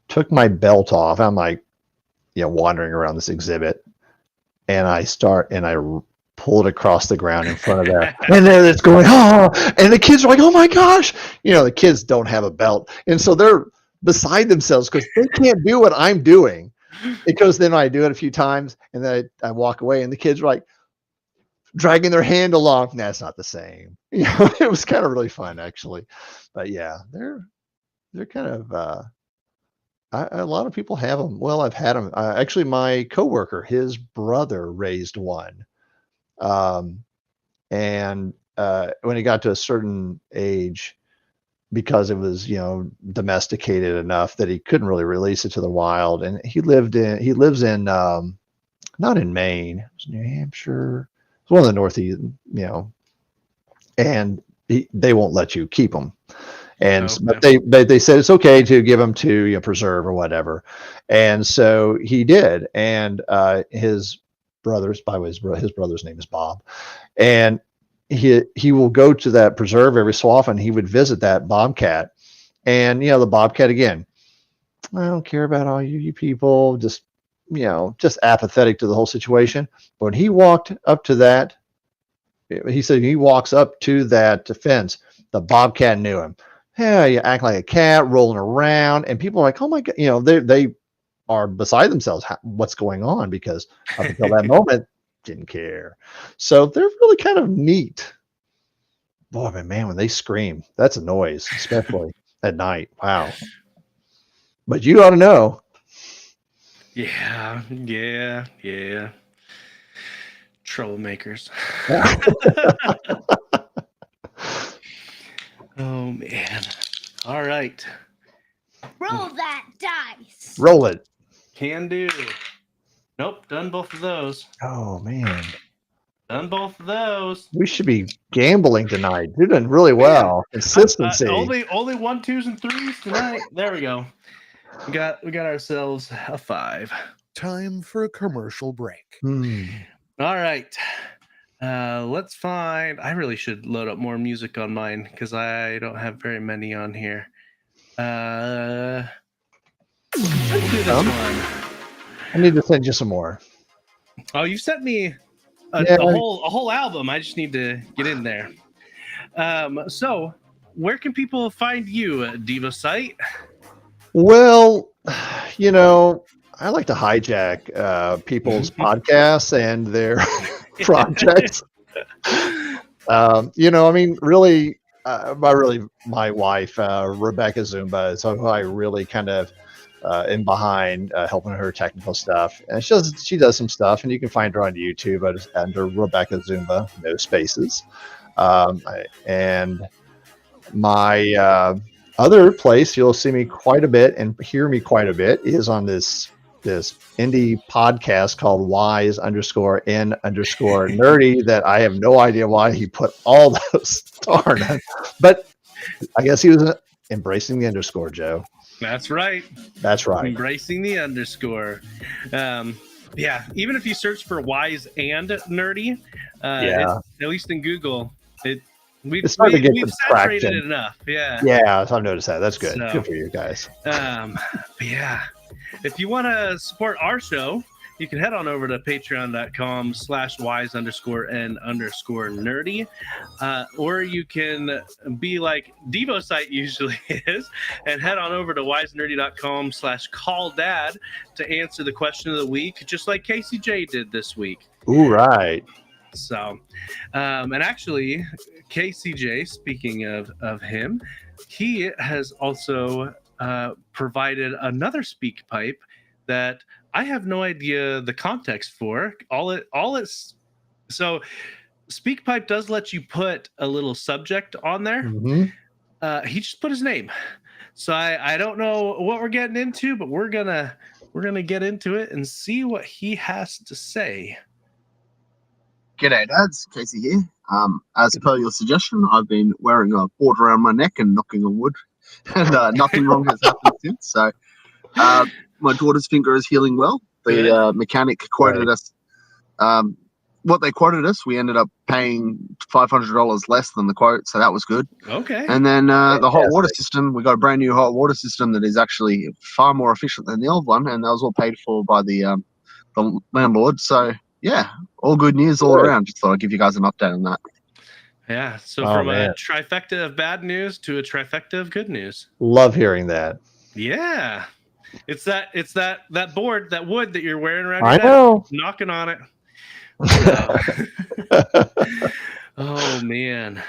took my belt off. I'm like, wandering around this exhibit, and I pull it across the ground in front of that. And then it's going, oh, and the kids are like, oh my gosh. The kids don't have a belt. And so they're beside themselves because they can't do what I'm doing. Because then I do it a few times, and then I walk away, and the kids are like dragging their hand along. That's not the same. It was kind of really fun, actually. But yeah, they're kind of, a lot of people have them. Well, I've had them. Actually, my coworker, his brother raised one. And when he got to a certain age, because it was domesticated enough that he couldn't really release it to the wild, and he lives in not in Maine, it was New Hampshire, it's one of the Northeast, and they won't let you keep them. And but they said it's okay to give them to preserve or whatever, and so he did. And his brothers, by the way, his brother's name is Bob, and he will go to that preserve every so often. He would visit that bobcat, and the bobcat, again, I don't care about all you people. Just, just apathetic to the whole situation. But when he walked up to that, he said he walks up to that fence, the bobcat knew him. Yeah, you act like a cat rolling around, and people are like, "Oh my god!" They are beside themselves. What's going on? Because up until that moment, didn't care. So they're really kind of neat. Boy, man, when they scream, that's a noise, especially at night. Wow. But you ought to know. Yeah. Troublemakers. Oh man. All right. Roll that dice. Roll it. Can do. Nope, done both of those. Oh man. Done both of those. We should be gambling tonight. You're doing really well. Consistency. Only 1, 2s, and 3s tonight. There we go. We got ourselves a 5. Time for a commercial break. All right. Let's find. I really should load up more music on mine because I don't have very many on here. Let's do this one. I need to send you some more. Oh, you sent me a whole album. I just need to get in there. So where can people find you, Devocite? Well, I like to hijack people's podcasts and their projects. Really, my wife, Rebecca Zumba, is who I really kind of am behind helping her technical stuff. And she does some stuff, and you can find her on YouTube under Rebecca Zumba, no spaces. And my other place you'll see me quite a bit and hear me quite a bit is on this indie podcast called Wise_N_nerdy that I have no idea why he put all those darn, but I guess he was embracing the underscore, Joe. That's right. Embracing the underscore. Yeah, even if you search for Wise and Nerdy, at least in Google, we've saturated it enough. Yeah, so I've noticed that. That's good. Good for you guys. If you want to support our show, you can head on over to patreon.com/wise_n_nerdy. Or you can be like Devocite usually is and head on over to wisenerdy.com/calldad to answer the question of the week, just like KCJ did this week. Ooh, right. So, and actually, KCJ, speaking of him, he has also provided another speak pipe that I have no idea the context for. So SpeakPipe does let you put a little subject on there. Mm-hmm. He just put his name. So I don't know what we're getting into, but we're gonna get into it and see what he has to say. G'day, Dads. Casey here. As per your suggestion, I've been wearing a board around my neck and knocking on wood, and nothing wrong has happened since. So my daughter's finger is healing well. The mechanic quoted us. What they quoted us, we ended up paying $500 less than the quote, so that was good. Okay. And then the hot water system, we got a brand new hot water system that is actually far more efficient than the old one, and that was all paid for by the landlord. So yeah, all good news all around. Just thought I'd give you guys an update on that. Yeah. So from a trifecta of bad news to a trifecta of good news. Love hearing that. Yeah. It's that board, that wood that you're wearing around your neck, know. Knocking on it. Oh man.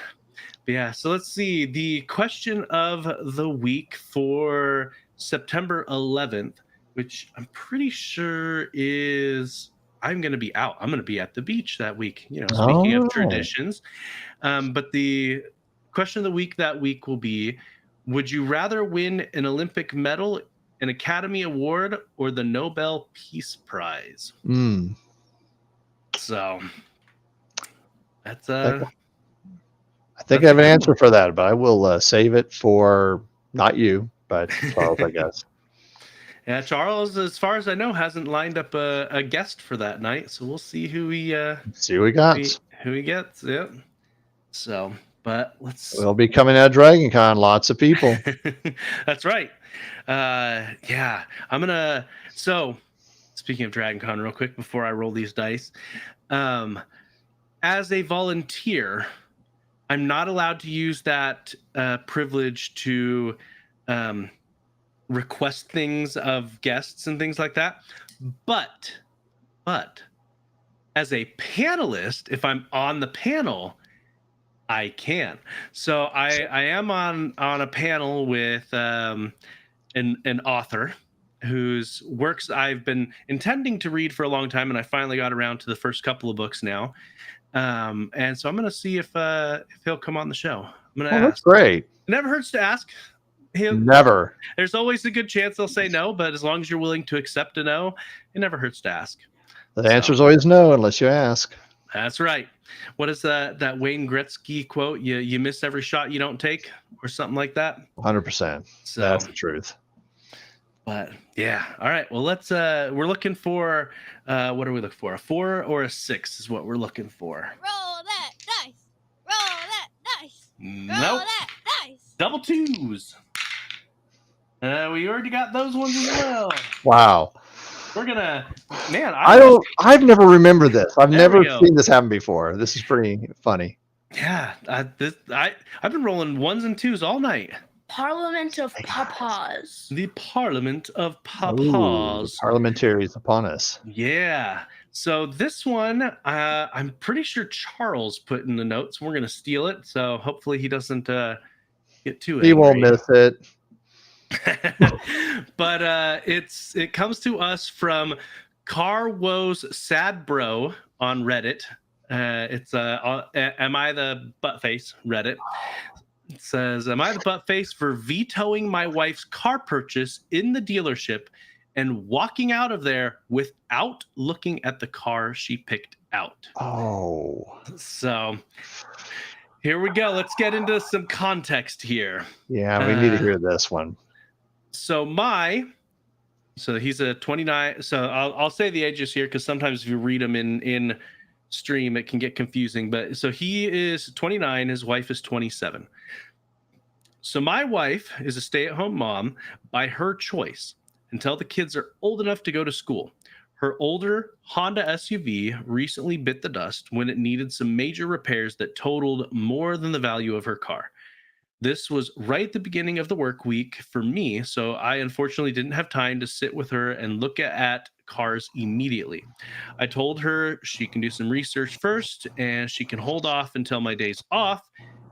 Yeah, so let's see. The question of the week for September 11th, which I'm pretty sure is I'm going to be out. I'm going to be at the beach that week, speaking of traditions. But the question of the week that week will be, would you rather win an Olympic medal, an Academy Award, or the Nobel Peace Prize? So that's I think I have an answer for that, but I will save it for not you, but Charles, I guess. Yeah, Charles, as far as I know, hasn't lined up a guest for that night, so we'll see who he see who he got. Who he gets. Yeah. So, But let's. We'll be coming at Dragon Con. Lots of people. That's right. Yeah, I'm gonna. So, speaking of Dragon Con, real quick before I roll these dice, as a volunteer, I'm not allowed to use that privilege to request things of guests and things like that. But as a panelist, if I'm on the panel, I can. So I am on a panel with an author whose works I've been intending to read for a long time, and I finally got around to the first couple of books now. And so I'm going to see if he'll come on the show. I'm going to ask. That's great. It never hurts to ask. Never. There's always a good chance they'll say no, but as long as you're willing to accept a no, it never hurts to ask. The answer is always no unless you ask. That's right. What is that Wayne Gretzky quote? You miss every shot you don't take, or something like that. 100%. So that's the truth. But yeah, all right. Well, let's. We're looking for. What are we looking for? A 4 or a 6 is what we're looking for. Roll that dice. Roll that dice. Roll Nope. that dice. Double 2s. We already got those ones as well. Wow. We're gonna. Man, I've never remembered this. I've There never we go. seen this happen before. This is pretty funny. Yeah, I've been rolling 1s and 2s all night. Parliament of Papas. The Parliament of Ooh, Papas. parliamentaries upon us. Yeah. So this one, I'm pretty sure Charles put in the notes. We're gonna steal it, so hopefully he doesn't get too angry. He won't miss it. But it comes to us from Car Woes Sad Bro on Reddit. It's Am I the Buttface Reddit? It says, am I the buttface for vetoing my wife's car purchase in the dealership and walking out of there without looking at the car she picked out? Oh. So here we go. Let's get into some context here. Yeah, we need to hear this one. So he's a 29. So I'll say the ages here because sometimes if you read them in stream, it can get confusing. But so he is 29. His wife is 27. So my wife is a stay-at-home mom by her choice until the kids are old enough to go to school. Her older Honda SUV recently bit the dust when it needed some major repairs that totaled more than the value of her car. This was right at the beginning of the work week for me, so I unfortunately didn't have time to sit with her and look at cars immediately. I told her she can do some research first and she can hold off until my day's off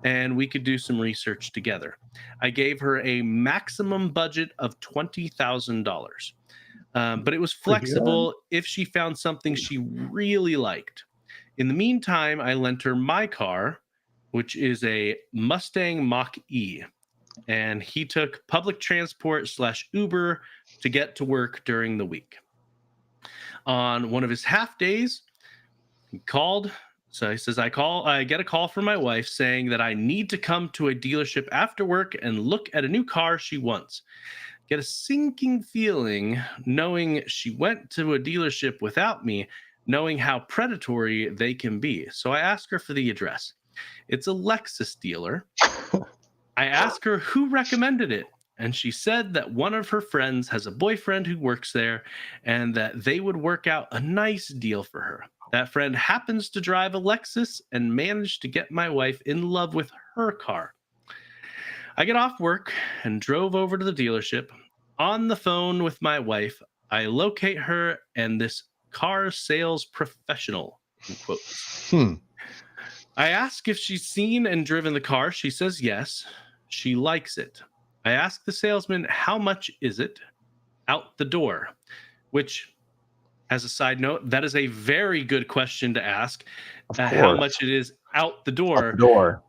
and we could do some research together. I gave her a maximum budget of $20,000, but it was flexible if she found something she really liked. In the meantime, I lent her my car, which is a Mustang Mach-E, and he took public transport / Uber to get to work during the week. On one of his half days, he called. So he says, I get a call from my wife saying that I need to come to a dealership after work and look at a new car she wants. Get a sinking feeling knowing she went to a dealership without me, knowing how predatory they can be. So I asked her for the address. It's a Lexus dealer. I asked her who recommended it, and she said that one of her friends has a boyfriend who works there and that they would work out a nice deal for her. That friend happens to drive a Lexus and managed to get my wife in love with her car. I get off work and drove over to the dealership. On the phone with my wife, I locate her and this car sales professional, in quotes. I ask if she's seen and driven the car. She says yes. She likes it. I ask the salesman, how much is it? Out the door, which, as a side note, that is a very good question to ask. How much it is out the door. Out the door.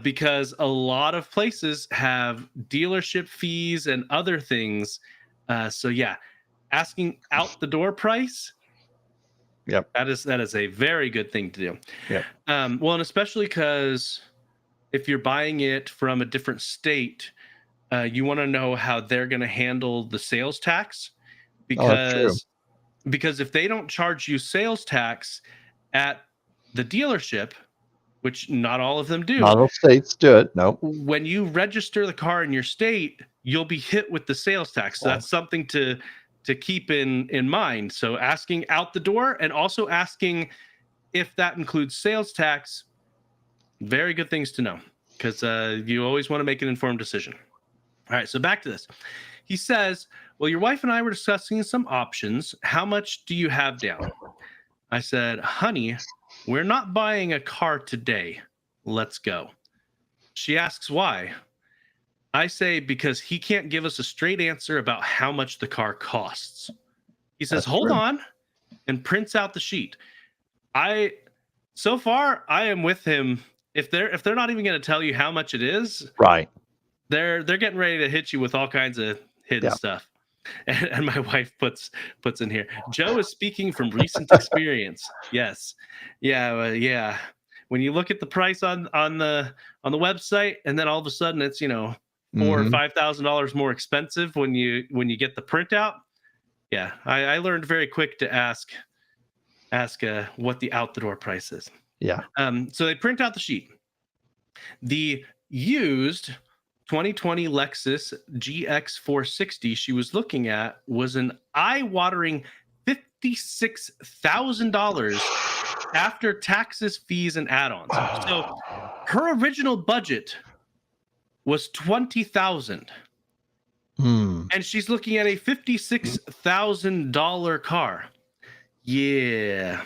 Because a lot of places have dealership fees and other things. So yeah, asking out the door price. Yep. That is a very good thing to do. Yep. Well, and especially because if you're buying it from a different state, you want to know how they're going to handle the sales tax, because if they don't charge you sales tax at the dealership, which not all of them do. Not all states do it. Nope. When you register the car in your state, you'll be hit with the sales tax. So that's something to keep in mind. So asking out the door and also asking if that includes sales tax, very good things to know, because you always want to make an informed decision. All right, so back to this. He says, well, your wife and I were discussing some options. How much do you have down? I said, honey, we're not buying a car today. Let's go. She asks why. I say, because he can't give us a straight answer about how much the car costs. He says, hold on, and prints out the sheet. So far, I am with him. If they're not even going to tell you how much it is, right, they're getting ready to hit you with all kinds of hidden stuff. And my wife puts in here, Joe is speaking from recent experience. Yes. Yeah. When you look at the price on the website, and then all of a sudden it's, $4,000 or $5,000 more expensive when you get the printout. Yeah. I learned very quick to ask what the out the door price is. Yeah. So they print out the sheet. The used 2020 Lexus GX 460 she was looking at was an eye-watering $56,000 after taxes, fees, and add-ons. So her original budget was $20,000. And she's looking at a $56,000 car. Yeah.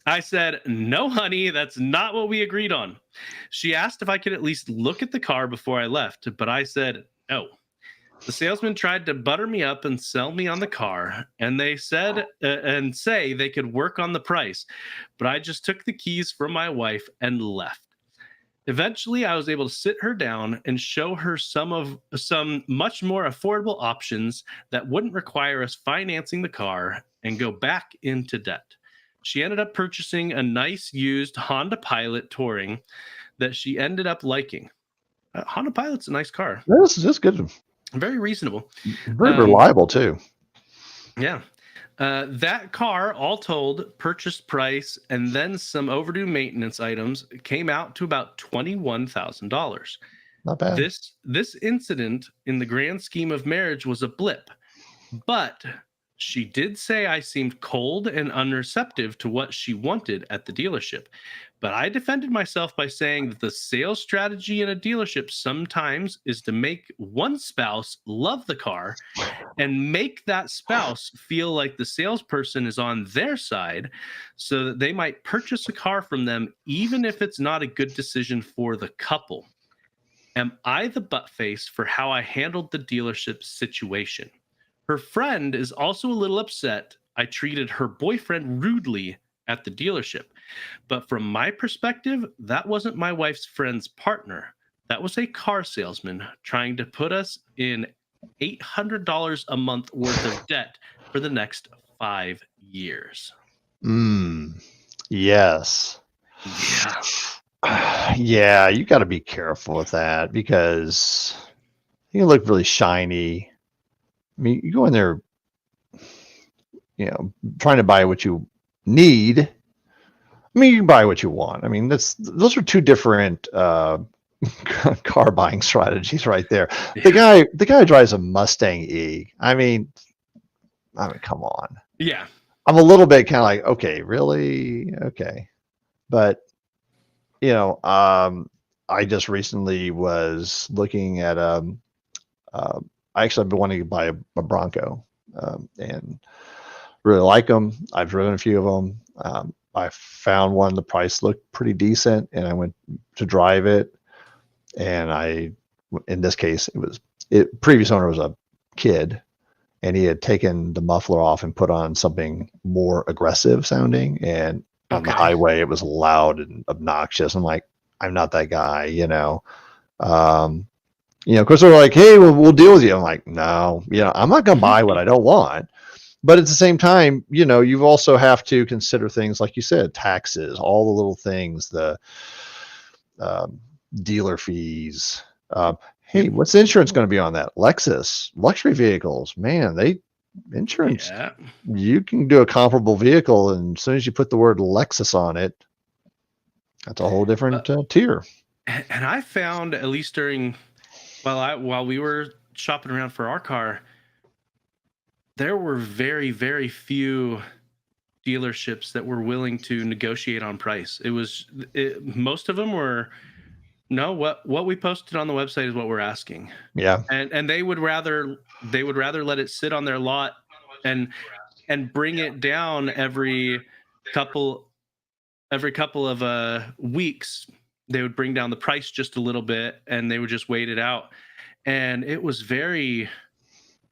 I said, no, honey, that's not what we agreed on. She asked if I could at least look at the car before I left, but I said no. The salesman tried to butter me up and sell me on the car, and they said say they could work on the price, but I just took the keys from my wife and left. Eventually, I was able to sit her down and show her some much more affordable options that wouldn't require us financing the car and go back into debt. She ended up purchasing a nice used Honda Pilot Touring that she ended up liking. Honda Pilot's a nice car. This is good. Very reasonable. Very reliable, too. Yeah. That car, all told, purchase price and then some overdue maintenance items came out to about $21,000. Not bad. This incident in the grand scheme of marriage was a blip, but she did say I seemed cold and unreceptive to what she wanted at the dealership. But I defended myself by saying that the sales strategy in a dealership sometimes is to make one spouse love the car and make that spouse feel like the salesperson is on their side so that they might purchase a car from them even if it's not a good decision for the couple. Am I the buttface for how I handled the dealership situation? Her friend is also a little upset I treated her boyfriend rudely at the dealership. But from my perspective, that wasn't my wife's friend's partner. That was a car salesman trying to put us in $800 a month worth of debt for the next 5 years. Yes. Yeah, you got to be careful with that because you can look really shiny. I mean, you go in there, trying to buy what you need. I mean, you can buy what you want. I mean, those are two different car buying strategies right there. Yeah. The guy drives a Mustang E. I mean, come on. Yeah. I'm a little bit kind of like, okay, really? Okay. But, I just recently was looking at I've been wanting to buy a Bronco and really like them. I've driven a few of them. I found one, the price looked pretty decent, and I went to drive it. And in this case, previous owner was a kid, and he had taken the muffler off and put on something more aggressive sounding. And on the highway, it was loud and obnoxious. I'm like, I'm not that guy, of course, they're like, hey, we'll deal with you. I'm like, no, I'm not going to buy what I don't want. But at the same time, you also have to consider things like you said, taxes, all the little things, the dealer fees. Hey, what's the insurance going to be on that? Lexus, luxury vehicles, man, insurance. Yeah. You can do a comparable vehicle, and as soon as you put the word Lexus on it, That's a whole different tier. And I found, at least during while we were shopping around for our car, there were very, very few dealerships that were willing to negotiate on price. Most of them were, no, what we posted on the website is what we're asking. Yeah. And they would rather let it sit on their lot and bring it down every couple of weeks. They would bring down the price just a little bit, and they would just wait it out. And it was very,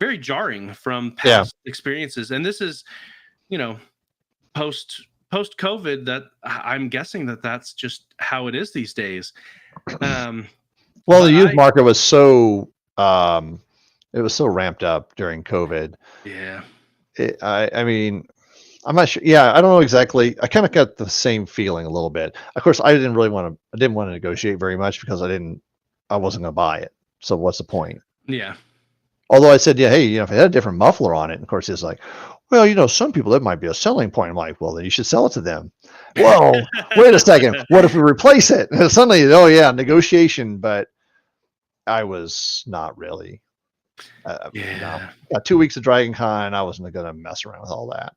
very jarring from past experiences. And this is, post COVID, that I'm guessing that's just how it is these days. Well, the used market was so it was so ramped up during COVID. Yeah. I mean, I'm not sure. Yeah, I don't know exactly. I kind of got the same feeling a little bit. Of course, I didn't want to negotiate very much because I wasn't going to buy it. So what's the point? Yeah. Although I said, yeah, hey, if it had a different muffler on it, and of course, it's like, well, some people, that might be a selling point. I'm like, well, then you should sell it to them. Whoa, wait a second. What if we replace it? And suddenly, oh yeah, negotiation. But I was not really. Yeah. 2 weeks of Dragon Con, I wasn't going to mess around with all that.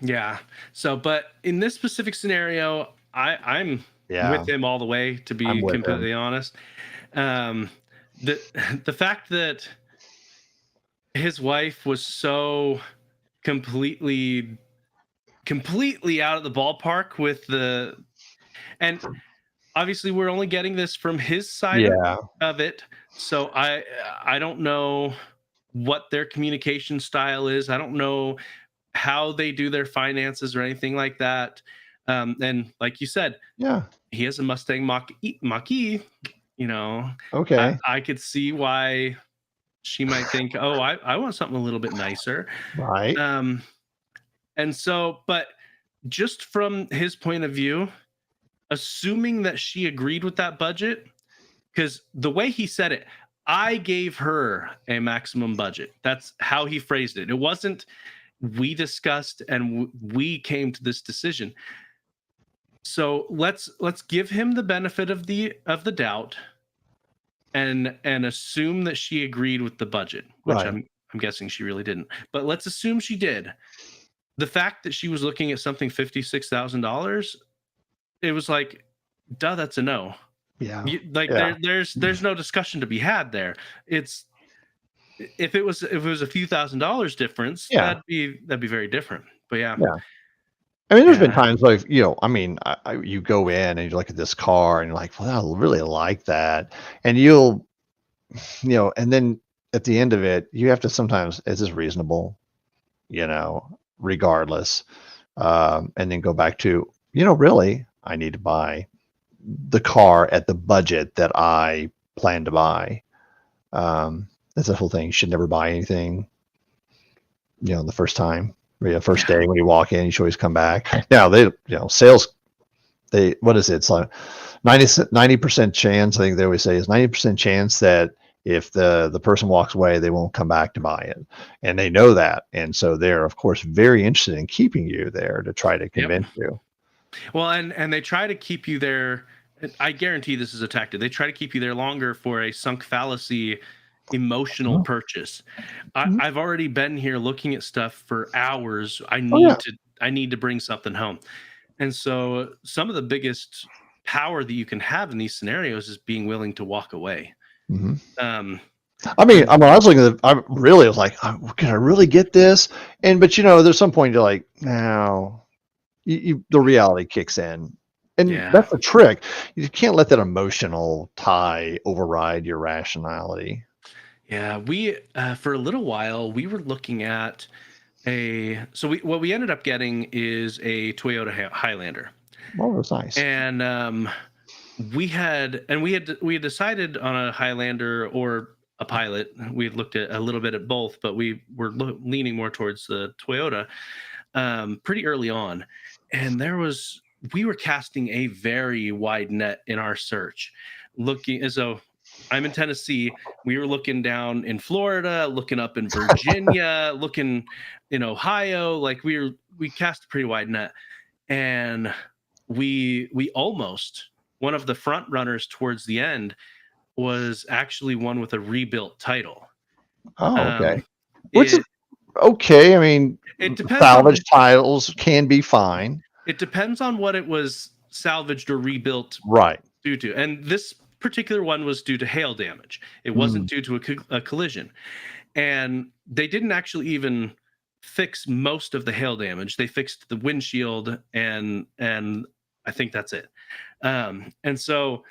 Yeah. So, but in this specific scenario, I'm with him all the way, to be completely honest. The fact that his wife was so completely out of the ballpark with and obviously we're only getting this from his side of it. So I don't know what their communication style is. I don't know how they do their finances or anything like that. And like you said, he has a Mustang Mach-E, Okay. I could see why she might think, oh, I want something a little bit nicer. Right. And so, but just from his point of view, assuming that she agreed with that budget, because the way he said it, I gave her a maximum budget. That's how he phrased it. It wasn't, we discussed and we came to this decision. So let's give him the benefit of the doubt and assume that she agreed with the budget, which I'm guessing she really didn't. But let's assume she did. The fact that she was looking at something $56,000, it was like, duh, that's a no. Yeah. There's no discussion to be had there. It's if it was a few $1,000s difference, that'd be very different. But yeah. I mean, there's been times like, you go in and you look at this car and you're like, well, I really like that. And and then at the end of it, you have to sometimes, is this reasonable? Regardless. And then go back to, really, I need to buy the car at the budget that I plan to buy. That's the whole thing. You should never buy anything, the first time. First day when you walk in, you should always come back. Now sales, what is it? It's like 90% chance. I think they always say is 90% chance that if the person walks away, they won't come back to buy it, and they know that, and so they're of course very interested in keeping you there to try to convince you. Well, and they try to keep you there. I guarantee this is a tactic. They try to keep you there longer for a sunk fallacy emotional purchase. I've already been here looking at stuff for hours. I need to bring something home. And so some of the biggest power that you can have in these scenarios is being willing to walk away. Mm-hmm. I was looking at I was like, can I really get this? But there's some point you're like, no, the reality kicks in. And that's the trick. You can't let that emotional tie override your rationality. Yeah, we for a little while we were looking at what we ended up getting is a Toyota Highlander. Oh, that's nice. And we had decided on a Highlander or a Pilot. We had looked at a little bit at both, but we were leaning more towards the Toyota pretty early on. And we were casting a very wide net in our search, looking as though I'm in Tennessee. We were looking down in Florida, looking up in Virginia, looking in Ohio. Like we cast a pretty wide net, and we almost, one of the front runners towards the end was actually one with a rebuilt title. Oh, okay. Um, Which is it, okay. I mean, it depends salvage on titles can be fine. it depends on what it was salvaged or rebuilt Right. due to. And this particular one was due to hail damage. It wasn't due to a collision. And they didn't actually even fix most of the hail damage. They fixed the windshield and I think that's it. And so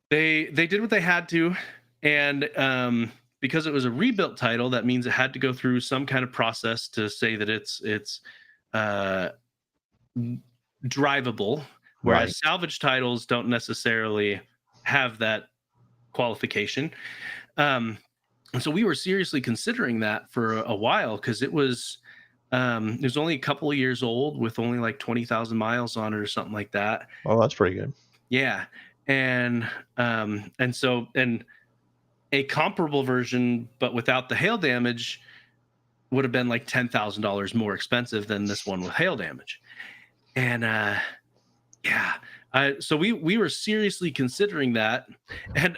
they did what they had to, and because it was a rebuilt title, that means it had to go through some kind of process to say that it's drivable, whereas Right. salvage titles don't necessarily have that qualification. And so we were seriously considering that for a while, because it was only a couple of years old with only like 20,000 miles on it or something like that. Oh, that's pretty good. Yeah. And so a comparable version, but without the hail damage, would have been like $10,000 more expensive than this one with hail damage. And so we were seriously considering that,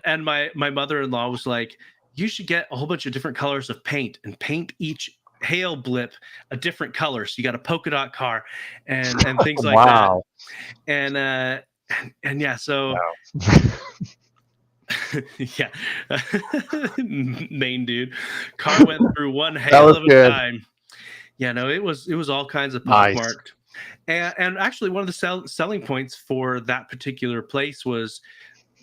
and my mother-in-law was like, you should get a whole bunch of different colors of paint and paint each hail blip a different color, so you got a polka dot car and things like Wow. that. And yeah, so yeah. Main dude, car went through one hail of a time. Yeah, no, it was all kinds of pockmarked. And actually, one of the selling points for that particular place was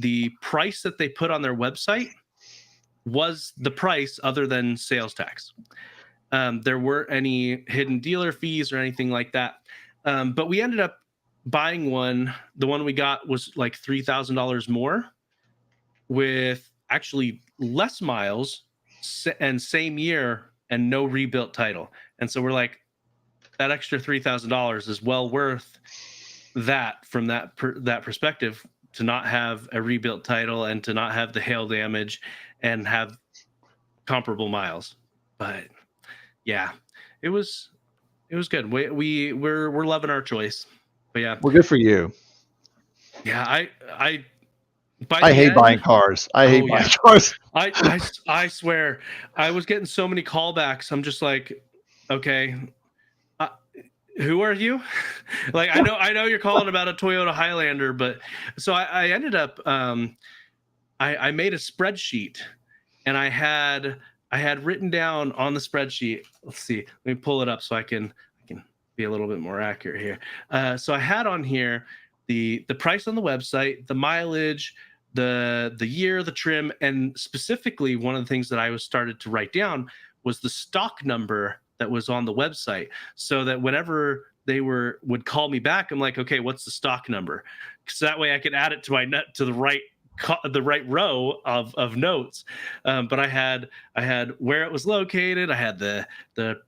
the price that they put on their website was the price other than sales tax. There weren't any hidden dealer fees or anything like that. But we ended up buying one. The one we got was like $3,000 more, with actually less miles and same year and no rebuilt title. And so we're like, that extra $3,000 is well worth that from that perspective, to not have a rebuilt title and to not have the hail damage and have comparable miles. But yeah, it was good. We're loving our choice. But yeah, Well, good for you. yeah, I hate buying cars. I hate buying cars. I swear, I was getting so many callbacks. I'm just like, okay, who are you? Like, I know you're calling about a Toyota Highlander, but so I ended up, I made a spreadsheet, and I had written down on the spreadsheet. Let's see, let me pull it up so I can be a little bit more accurate here. So I had on here the price on the website, the mileage, the year, the trim, and specifically one of the things that I was started to write down was the stock number that was on the website, so that whenever they would call me back, I'm like, okay, what's the stock number? Because that way I could add it to the right row of notes. But I had where it was located. I had the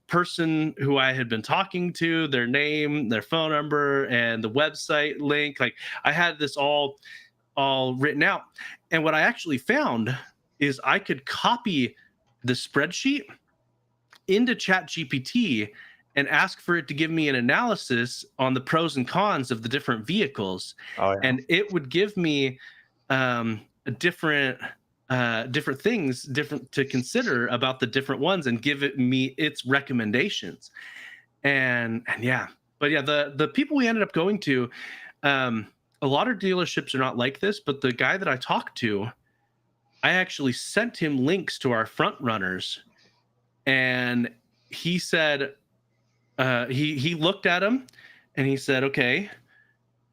person who I had been talking to, their name, their phone number, and the website link. Like, I had this all written out. And what I actually found is I could copy the spreadsheet into ChatGPT and ask for it to give me an analysis on the pros and cons of the different vehicles. Oh, yeah. And it would give me different things to consider about the different ones, and give me its recommendations. And yeah, but yeah, the people we ended up going to, a lot of dealerships are not like this, but the guy that I talked to, I actually sent him links to our front runners, and he said, he looked at them and he said, okay,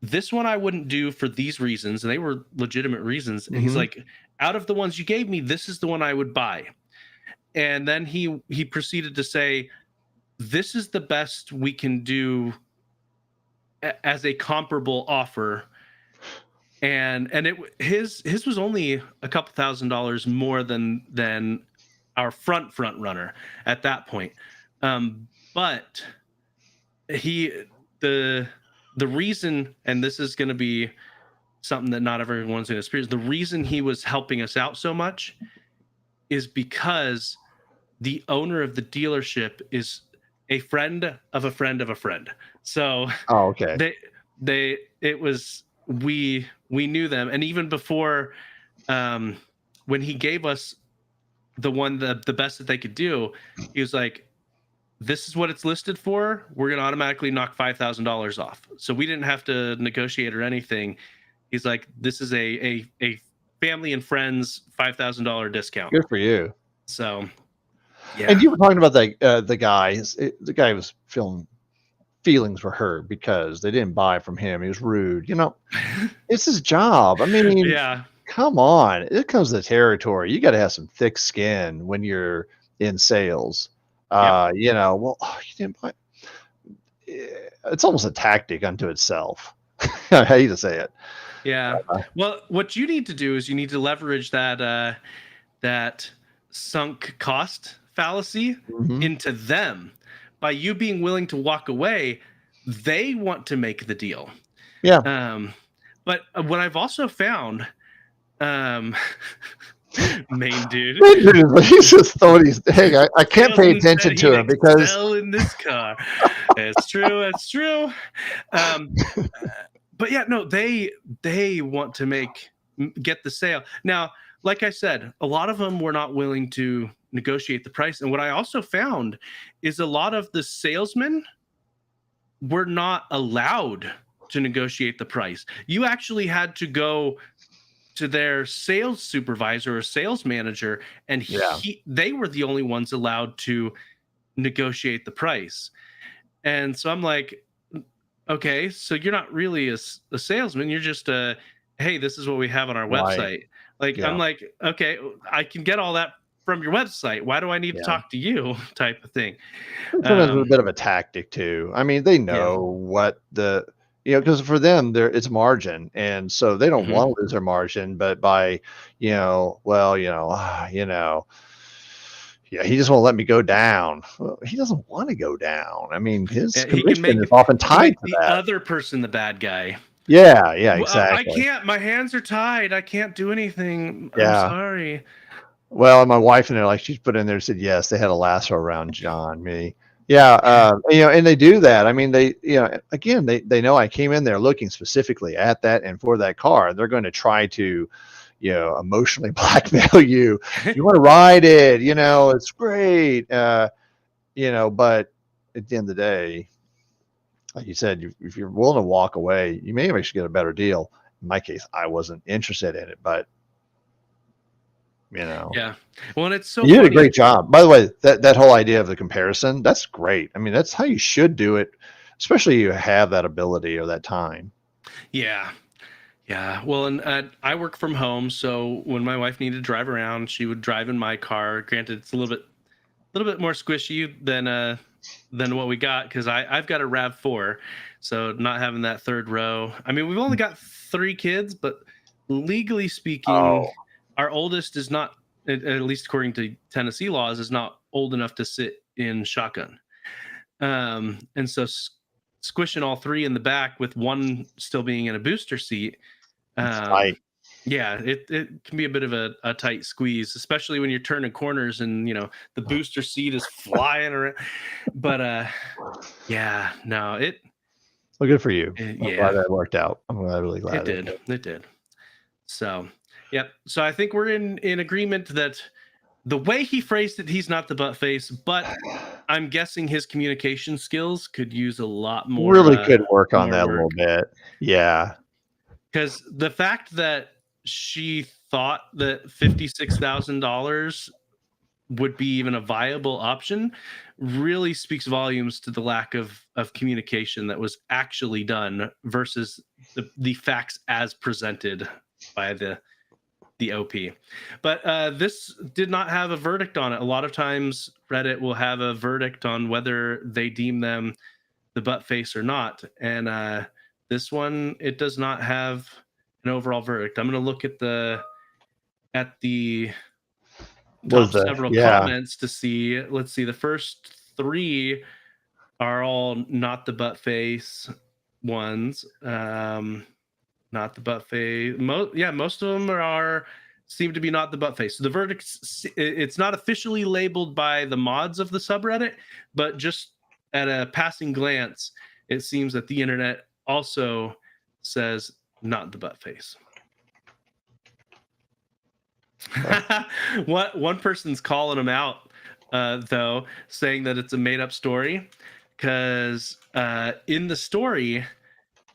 this one I wouldn't do for these reasons. And they were legitimate reasons. And he's like, out of the ones you gave me, this is the one I would buy. And then he proceeded to say, this is the best we can do as a comparable offer. And his was only a couple $1,000s more than our front runner at that point. But the reason, and this is going to be something that not everyone's going to experience, the reason he was helping us out so much is because the owner of the dealership is a friend of a friend of a friend. So okay. we knew them, and even before when he gave us the best that they could do, he was like, this is what it's listed for. We're gonna automatically knock $5,000 off. So we didn't have to negotiate or anything. He's like, this is a family and friends $5,000 discount. Good for you. So yeah. And you were talking about the guy. The guy was feeling feelings were hurt because they didn't buy from him. He was rude. You know, it's his job. I mean, yeah. Come on. It comes to the territory. You got to have some thick skin when you're in sales. You know, well, you didn't buy. It's almost a tactic unto itself. I hate to say it. Yeah. Well, what you need to do is you need to leverage that sunk cost fallacy into them. By you being willing to walk away, they want to make the deal. Yeah. But what I've also found, main dude, he's just throwing his thing. I can't pay attention to him because in this car. It's true. It's true. But yeah, no, they want to get the sale. Now, like I said, a lot of them were not willing to negotiate the price. And what I also found is a lot of the salesmen were not allowed to negotiate the price. You actually had to go to their sales supervisor or sales manager, and they were the only ones allowed to negotiate the price. And so I'm like, okay, so you're not really a salesman. You're just hey, this is what we have on our website. I'm like, okay, I can get all that from your website. Why do I need to talk to you? Type of thing. Sometimes a bit of a tactic too. I mean, they know what because for them it's margin, and so they don't want to lose their margin. But by he just won't let me go down. Well, he doesn't want to go down. I mean, his commission is often tied to the that. Other person the bad guy. Yeah, exactly. I can't. My hands are tied. I can't do anything. Yeah. I'm sorry. Well, my wife and they're like, she's put in there, said yes, they had a lasso around John, me. Yeah, and they do that. I mean, again, they know I came in there looking specifically at that and for that car. They're going to try to, emotionally blackmail you. You want to ride it, it's great. But at the end of the day, like you said, if you're willing to walk away, you may actually get a better deal. In my case, I wasn't interested in it, but yeah. Well, and it's so you did a great job. By the way, that whole idea of the comparison, that's great. I mean, that's how you should do it, especially you have that ability or that time. Yeah. Well, and I work from home, so when my wife needed to drive around, she would drive in my car. Granted, it's a little bit more squishy than what we got, because I've got a RAV4, so not having that third row. I mean, we've only got 3 kids, but legally speaking, our oldest is not, at least according to Tennessee laws, is not old enough to sit in shotgun. And so squishing all 3 in the back with one still being in a booster seat, Right. Yeah, it can be a bit of a tight squeeze, especially when you're turning corners and the booster seat is flying around. But well, good for you. I'm glad that worked out. I'm really glad it did. So yep. So I think we're in agreement that the way he phrased it, he's not the butt face, but I'm guessing his communication skills could use a lot more. Really could work on that a little bit. Yeah. Because the fact that she thought that $56,000 would be even a viable option really speaks volumes to the lack of communication that was actually done versus the facts as presented by the OP. But this did not have a verdict on it. A lot of times Reddit will have a verdict on whether they deem them the butt face or not. And this one, it does not have an overall verdict. I'm going to look at the top several comments to see. Let's see. The first 3 are all not the butt face ones. Not the butt face. Most of them seem to be not the butt face. So the verdict, it's not officially labeled by the mods of the subreddit, but just at a passing glance, it seems that the internet also says not the butt face. One person's calling him out, though, saying that it's a made-up story, because in the story,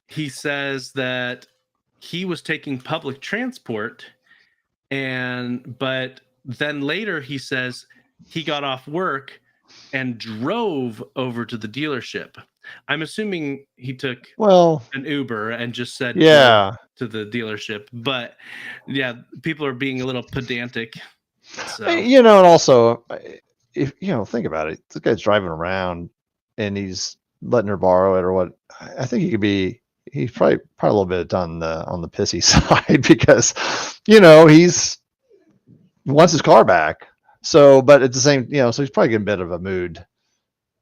he says that he was taking public transport, but then later he says he got off work and drove over to the dealership. I'm assuming he took an Uber and just said to the dealership. But yeah, people are being a little pedantic. So. And also, if think about it, this guy's driving around and he's letting her borrow it or what. I think he's probably a little bit on the pissy side because he wants his car back. So, but at the same, so he's probably getting a bit of a mood.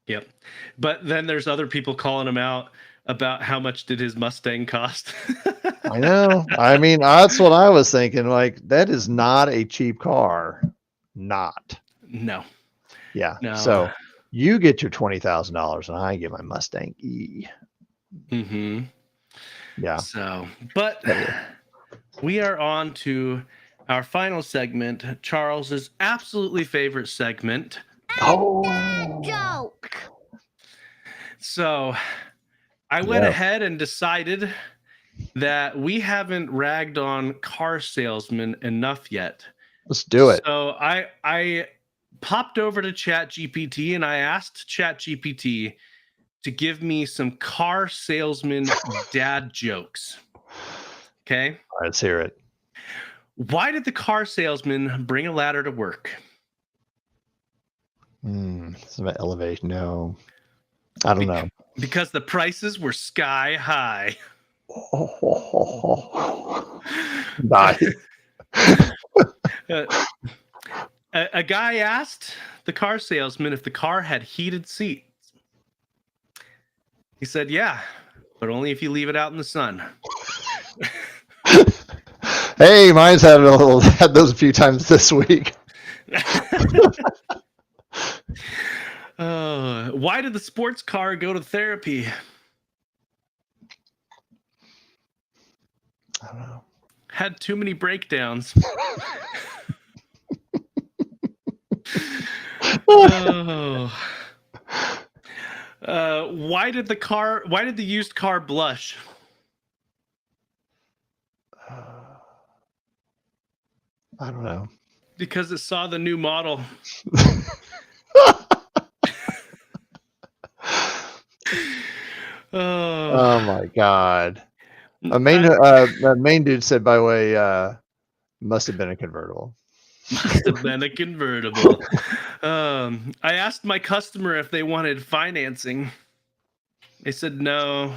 Yep. But then there's other people calling him out about how much did his Mustang cost. I know. I mean, that's what I was thinking. Like, that is not a cheap car. Not. No. Yeah. No. So you get your $20,000 and I get my Mustang E. Mm-hmm. Yeah. So, but we are on to our final segment, Charles's absolutely favorite segment. Joke. So I went ahead and decided that we haven't ragged on car salesmen enough yet. Let's do it. So I popped over to ChatGPT and I asked ChatGPT to give me some car salesman dad jokes. Okay. All right, let's hear it. Why did the car salesman bring a ladder to work? It's about elevation. No, I don't know. Because the prices were sky high. Nice. A guy asked the car salesman if the car had heated seats. He said, yeah, but only if you leave it out in the sun. Hey, mine's had those a few times this week. Why did the sports car go to therapy? I don't know. Had too many breakdowns. Why did the used car blush? I don't know. Because it saw the new model. Oh my God. The main dude said, by the way, must have been a convertible. Must have been a convertible. I asked my customer if they wanted financing. They said, no,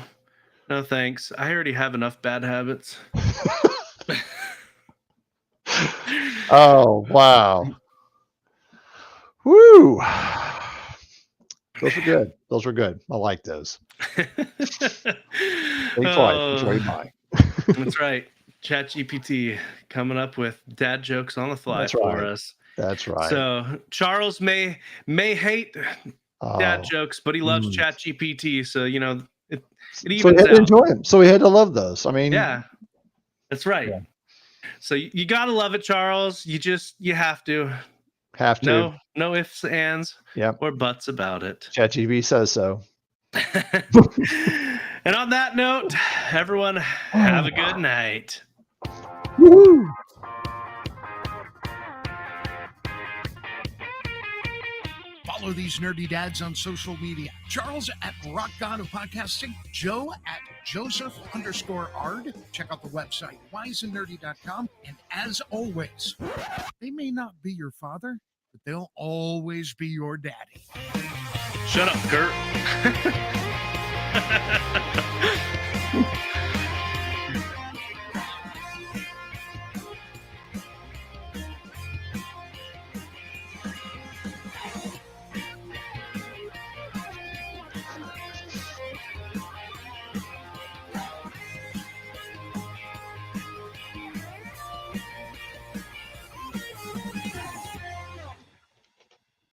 thanks. I already have enough bad habits. Oh, wow. Woo. Those were good. Those were good. I like those. Think twice before you buy. That's right. ChatGPT coming up with dad jokes on the fly for us. That's right. So Charles may hate dad jokes, but he loves ChatGPT. So it evens so he had out. to enjoy them. So he had to love those. I mean, yeah, that's right. Yeah. So you gotta love it, Charles. You have to. Have to. No ifs, ands, or buts about it. ChatGPT says so. And on that note, everyone, have a good night. Woo-hoo. Follow these nerdy dads on social media. Charles at Rock God of Podcasting, Joe at Joseph_Ard. Check out the website, wiseandnerdy.com. And as always, they may not be your father, but they'll always be your daddy. Shut up, Kurt.